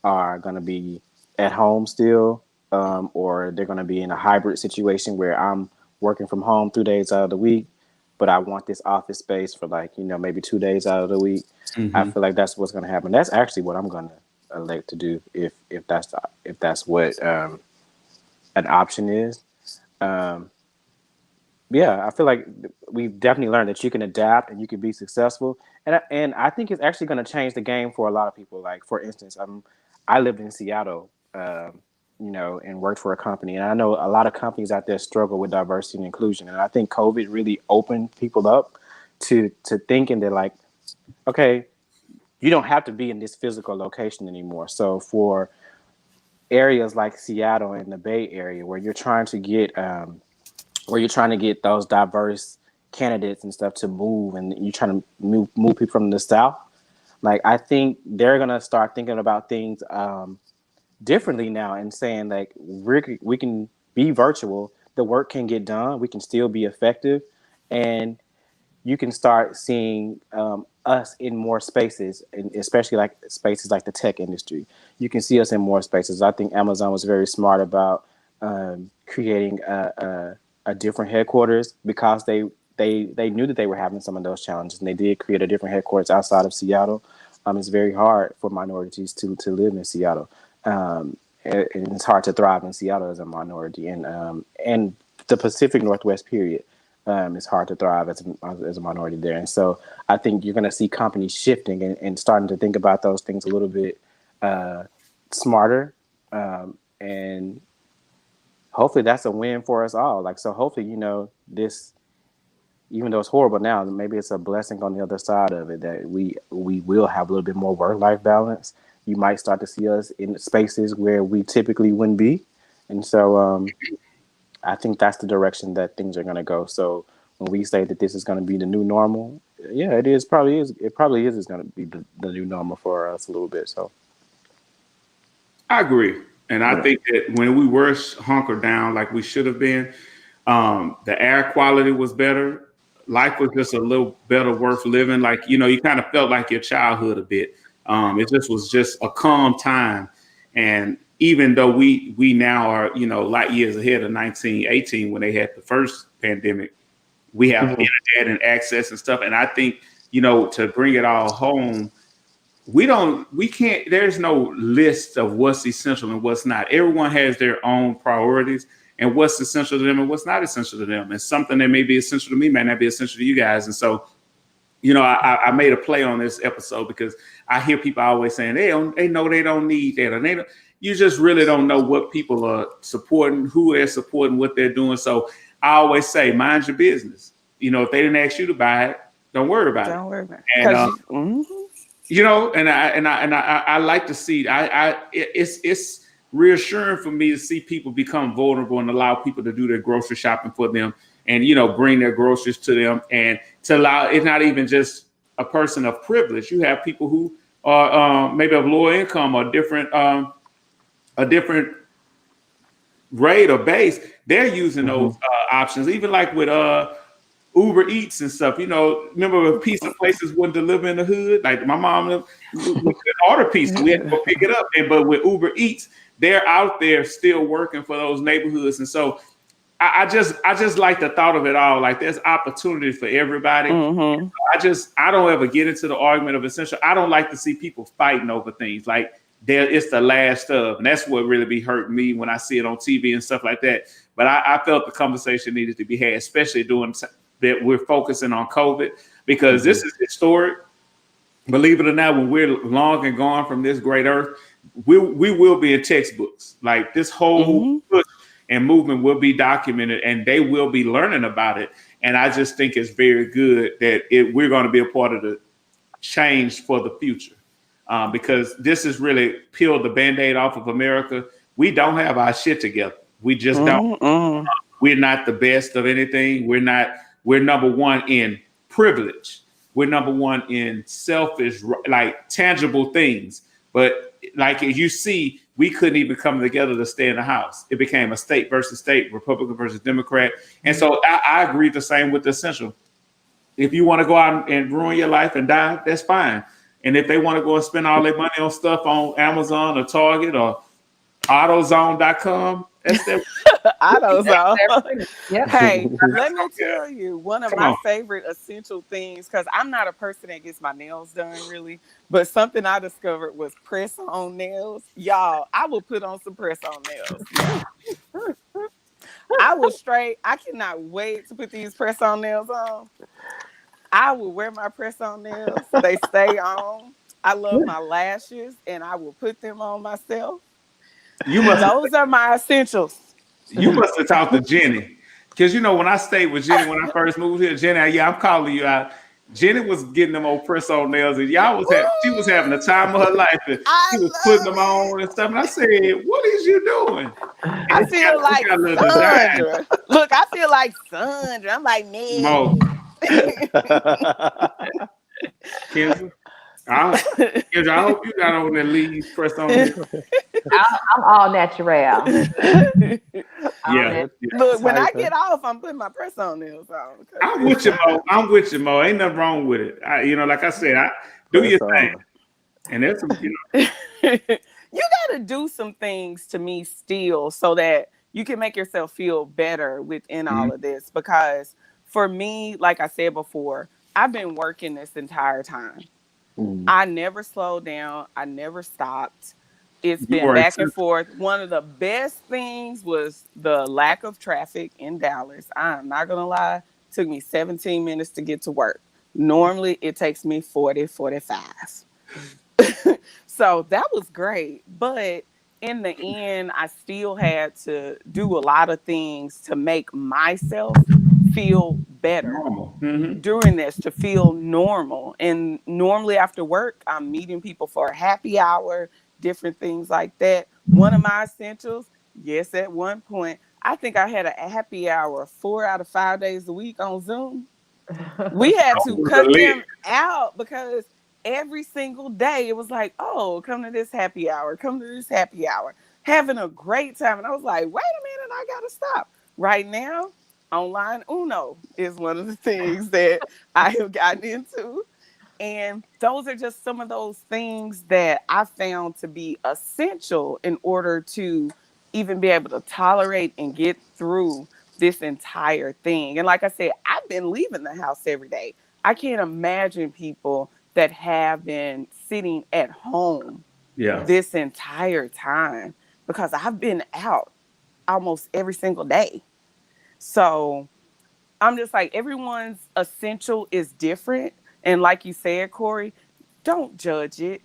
are gonna be at home still, or they're gonna be in a hybrid situation where I'm working from home 3 days out of the week, but I want this office space for like maybe 2 days out of the week. I Mm-hmm. feel like that's what's gonna happen. That's actually what I'm gonna elect to do if that's what an option is. Um, yeah, I feel like we've definitely learned that you can adapt and you can be successful, and I think it's actually going to change the game for a lot of people. Like, for instance, I lived in Seattle, and worked for a company, and I know a lot of companies out there struggle with diversity and inclusion, and I think COVID really opened people up to thinking that, like, okay, you don't have to be in this physical location anymore. So for areas like Seattle and the Bay Area, where you're trying to get those diverse candidates and stuff to move, and you're trying to move people from the South. Like, I think they're gonna start thinking about things differently now and saying, like, we can be virtual, the work can get done, we can still be effective, and you can start seeing us in more spaces, and especially like spaces like the tech industry. You can see us in more spaces. I think Amazon was very smart about creating a different headquarters because they knew that they were having some of those challenges, and they did create a different headquarters outside of Seattle. It's very hard for minorities to live in Seattle. And it's hard to thrive in Seattle as a minority, and the Pacific Northwest period. It's hard to thrive as a minority there. And so I think you're going to see companies shifting and starting to think about those things a little bit smarter. And hopefully that's a win for us all. Like, so hopefully, this even though it's horrible now, maybe it's a blessing on the other side of it that we will have a little bit more work life balance. You might start to see us in spaces where we typically wouldn't be, and so I think that's the direction that things are going to go. So when we say that this is going to be the new normal, yeah, it is probably is. It probably is going to be the new normal for us a little bit. So I agree. And I yeah. think that when we were hunkered down like we should have been, the air quality was better. Life was just a little better worth living. Like, you kind of felt like your childhood a bit. It just was just a calm time. And even though we now are, light years ahead of 1918 when they had the first pandemic, we have Mhm. internet and access and stuff. And I think, to bring it all home, we can't, there's no list of what's essential and what's not. Everyone has their own priorities and what's essential to them and what's not essential to them. And something that may be essential to me may not be essential to you guys. And so, I made a play on this episode because I hear people always saying they know they don't need that. And you just really don't know what people are supporting, who they're supporting, what they're doing. So I always say, mind your business. If they didn't ask you to buy it, don't worry about it. Don't worry about it. And, 'Cause I like to see. It's reassuring for me to see people become vulnerable and allow people to do their grocery shopping for them, and bring their groceries to them, and to allow. It's not even just a person of privilege. You have people who are maybe of lower income or a different rate or base. They're using those options, even like with Uber Eats and stuff. Remember when pizza places wouldn't deliver in the hood? Like my mom, we couldn't order pizza. We had to go pick it up. But with Uber Eats, they're out there still working for those neighborhoods. And so I just like the thought of it all. Like there's opportunity for everybody. I don't ever get into the argument of essential. I don't like to see people fighting over things. Like it's the last of, and that's what really be hurting me when I see it on TV and stuff like that. But I felt the conversation needed to be had, especially during that we're focusing on COVID, because this is historic. Believe it or not, when we're long and gone from this great earth, we will be in textbooks. Like this whole push and movement will be documented, and they will be learning about it. And I just think it's very good that we're going to be a part of the change for the future, because this has really peeled the Band-Aid off of America. We don't have our shit together. We just don't. We're not the best of anything. We're number one in privilege. We're number one in selfish, like tangible things. But like as you see, we couldn't even come together to stay in the house. It became a state versus state, Republican versus Democrat. And so I agree the same with the essential. If you want to go out and ruin your life and die, that's fine. And if they want to go and spend all their money on stuff on Amazon or Target or AutoZone.com, that's their AutoZone. Yep. Hey, let me tell you, one of my favorite essential things, because I'm not a person that gets my nails done really, but something I discovered was press-on nails. Y'all, I will put on some press-on nails. I cannot wait to put these press-on nails on. I will wear my press-on nails. They stay on. I love my lashes, and I will put them on myself. Those are my essentials. You must have talked to Jenny, because when I stayed with Jenny when I first moved here, Jenny, I'm calling you out. Jenny was getting them old press-on nails, and she was having the time of her life, and she was putting them on and stuff. And I said, "What is you doing?" And I feel like Sandra. Look, I feel like Sandra. I'm like, Mo. man. Kendra, I hope you got on that leaves pressed on. I'm all natural. Yeah. Look, when I get off, I'm putting my press-on nails on. I'm with you, Mo. Ain't nothing wrong with it. Like I said, do your thing. And that's you got to do some things to me still so that you can make yourself feel better within all of this. Because for me, like I said before, I've been working this entire time. I never slowed down. I never stopped. It's been back and forth. One of the best things was the lack of traffic in Dallas. I'm not going to lie. It took me 17 minutes to get to work. Normally, it takes me 40, 45. So that was great. But in the end, I still had to do a lot of things to make myself feel better Normal. Mm-hmm. during this, to feel normal. And normally after work, I'm meeting people for a happy hour, different things like that. One of my essentials, yes, at one point, I think I had a happy hour 4 out of 5 days a week on Zoom. We had to cut them out because every single day it was like, oh, come to this happy hour, come to this happy hour, having a great time. And I was like, wait a minute, I gotta stop. Right now, online Uno is one of the things that I have gotten into. And those are just some of those things that I found to be essential in order to even be able to tolerate and get through this entire thing. And like I said, I've been leaving the house every day. I can't imagine people that have been sitting at home Yeah. this entire time, because I've been out almost every single day. So I'm just like, everyone's essential is different. And like you said, Corey, don't judge it.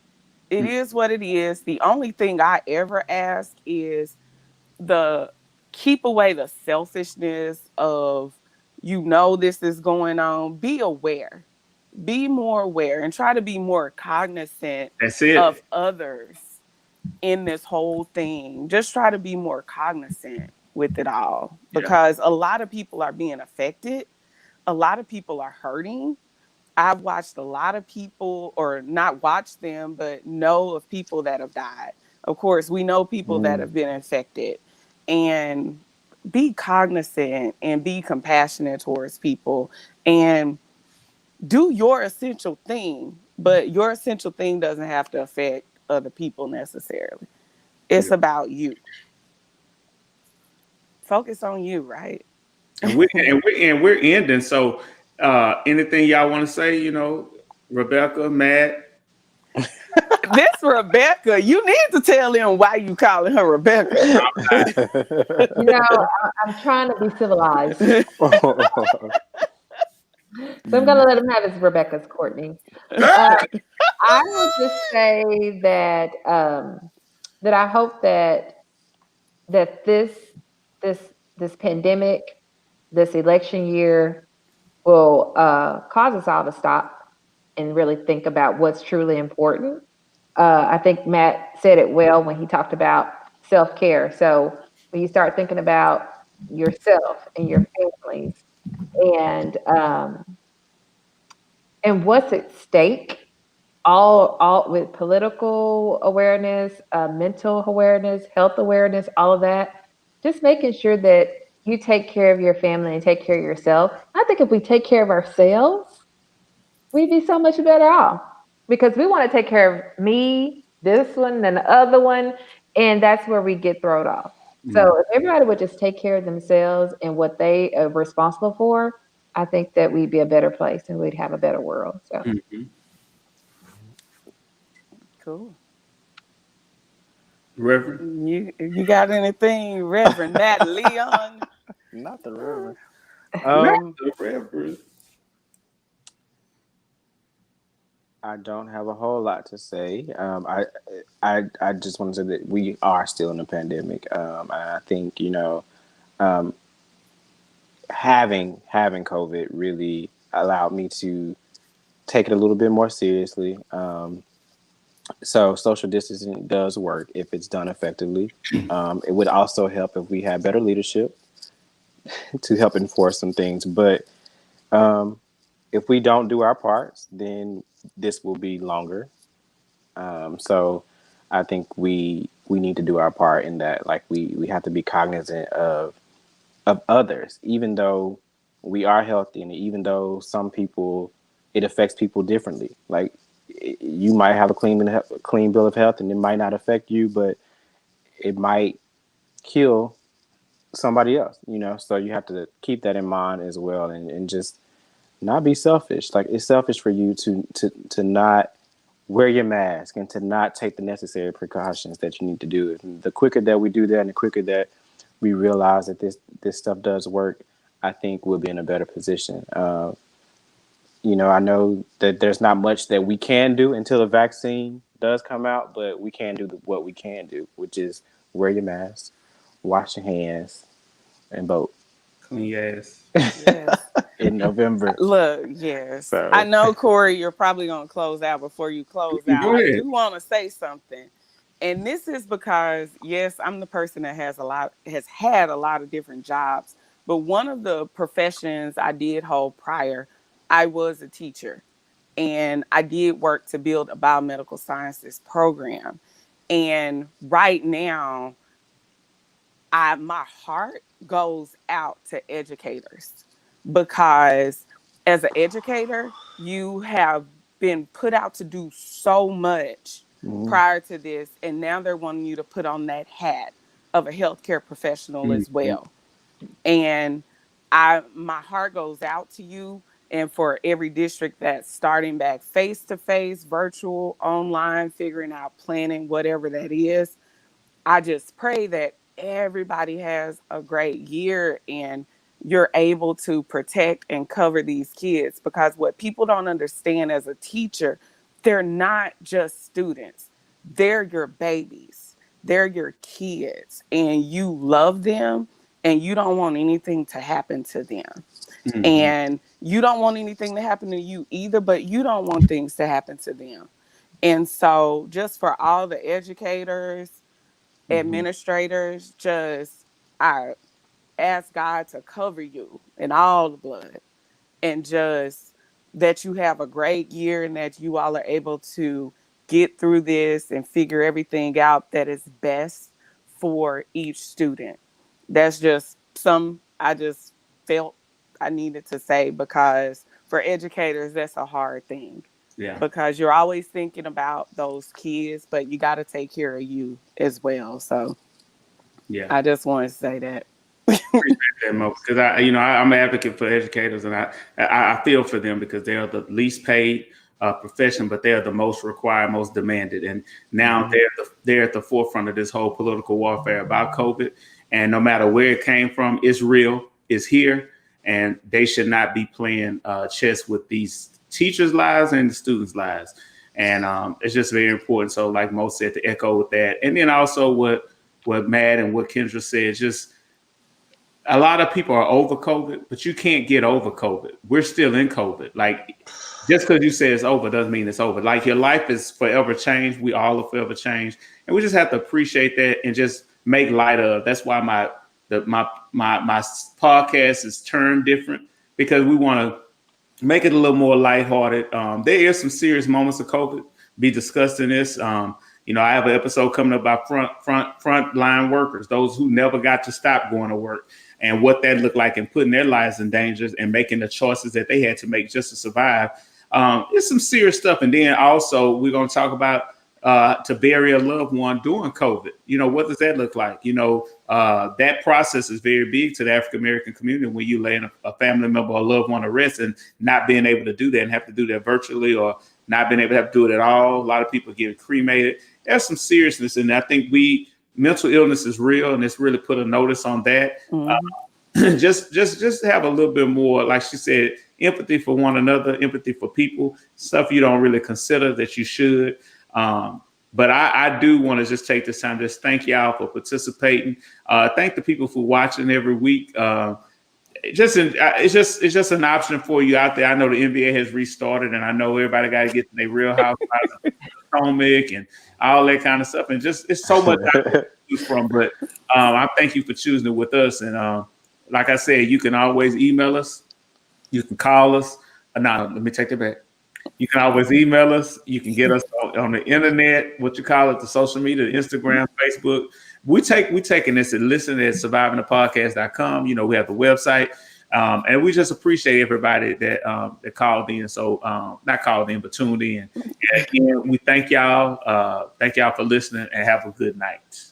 It is what it is. The only thing I ever ask is the keep away the selfishness of, this is going on. Be aware. Be more aware and try to be more cognizant That's it. of others in this whole thing. Just try to be more cognizant with it all, Yeah. because a lot of people are being affected. A lot of people are hurting. I've watched a lot of people, or not watched them, but know of people that have died. Of course, we know people that have been infected. And be cognizant and be compassionate towards people and do your essential thing, but your essential thing doesn't have to affect other people necessarily. It's Yeah. about you. Focus on you, right? And we're ending. So anything y'all want to say, Rebecca, Matt? This Rebecca, you need to tell them why you calling her Rebecca. I'm trying to be civilized, so I'm gonna let him have his Rebecca's Courtney. I would just say that that I hope that this this pandemic, this election year, will cause us all to stop and really think about what's truly important. I think Matt said it well when he talked about self care. So when you start thinking about yourself and your families and what's at stake, all with political awareness, mental awareness, health awareness, all of that, just making sure that you take care of your family and take care of yourself. I think if we take care of ourselves, we'd be so much better off, because we want to take care of me, this one, and the other one, and that's where we get thrown off. So if everybody would just take care of themselves and what they are responsible for, I think that we'd be a better place and we'd have a better world. So Mhm. Cool. Reverend? You got anything, Reverend Matt Leon? Not the river. Not Um, the Reverend. I don't have a whole lot to say. I just want to say that we are still in a pandemic. I think um, having COVID really allowed me to take it a little bit more seriously. So social distancing does work if it's done effectively. It would also help if we had better leadership to help enforce some things. But um, if we don't do our parts, then this will be longer. So I think we need to do our part in that. Like we have to be cognizant of others, even though we are healthy, and even though some people it affects people differently. Like you might have a clean bill of health, and it might not affect you, but it might kill somebody else. So you have to keep that in mind as well, and just not be selfish. Like it's selfish for you to not wear your mask and to not take the necessary precautions that you need to do. The quicker that we do that, and the quicker that we realize that this stuff does work, I think we'll be in a better position. I know that there's not much that we can do until the vaccine does come out, but we can do what we can do, which is wear your mask, wash your hands, and vote. Yes. Yes. in November. Look, yes. I So know, Corey, you're probably going to close out. Before you close out, Go I ahead. do want to say something. And this is because, yes, I'm the person that has had a lot of different jobs. But one of the professions I did hold prior, I was a teacher. And I did work to build a biomedical sciences program. And right now, my heart goes out to educators because as an educator, you have been put out to do so much mhm, prior to this, and now they're wanting you to put on that hat of a healthcare professional as mhm, well. And my heart goes out to you and for every district that's starting back face to face, virtual, online, figuring out planning, whatever that is. I just pray that everybody has a great year and you're able to protect and cover these kids, because what people don't understand as a teacher, they're not just students. They're your babies. They're your kids and you love them and you don't want anything to happen to them. Mhm. And you don't want anything to happen to you either, but you don't want things to happen to them. And so just for all the educators, Mhm. administrators, just I ask God to cover you in all the blood and just that you have a great year and that you all are able to get through this and figure everything out that is best for each student. That's just some I just felt I needed to say, because for educators, that's a hard thing Yeah. because you're always thinking about those kids, but you got to take care of you as well. So Yeah. I just want to say that. That Mo, because I'm an advocate for educators, and I feel for them because they are the least paid profession, but they are the most required, most demanded, and now mhm, they're at the forefront of this whole political warfare about COVID. And no matter where it came from, it's real, it's here, and they should not be playing chess with these teachers' lives and the students' lives. And it's just very important. So, like Mo said, to echo with that, and then also what Matt and what Kendra said, just a lot of people are over COVID, but you can't get over COVID. We're still in COVID. Like, just because you say it's over doesn't mean it's over. Like, your life is forever changed. We all are forever changed, and we just have to appreciate that and just make light of. That's why my podcast is turned different, because we want to make it a little more lighthearted. There is some serious moments of COVID be discussed in this. I have an episode coming up about front line workers, those who never got to stop going to work, and what that looked like and putting their lives in danger and making the choices that they had to make just to survive. It's some serious stuff. And then also we're going to talk about to bury a loved one during COVID. What does that look like? That process is very big to the African American community when you lay a family member or a loved one to rest, and not being able to do that and have to do that virtually, or not being able to have to do it at all. A lot of people get cremated. There's some seriousness in that. I think mental illness is real, and it's really put a notice on that. Mhm. Just have a little bit more, like she said, empathy for one another, empathy for people, stuff you don't really consider that you should. But I do want to just take this time to just thank y'all for participating. Thank the people for watching every week. It's just an option for you out there. I know the NBA has restarted, and I know everybody got to get to their Real Housewives of Potomac and all that kind of stuff. And just it's so much out there to choose from. But I thank you for choosing it with us. And like I said, you can always email us. You can call us. No, let me take it back. You can always email us. You can get us on the internet, what you call it, the social media, the Instagram, Facebook. We taking this and listen at survivingthepodcast.com. We have the website. And we just appreciate everybody that called in. So not called in, but tuned in. And again, we thank y'all. Thank y'all for listening, and have a good night.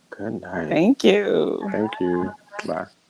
Good night. Thank you. Thank you. Bye.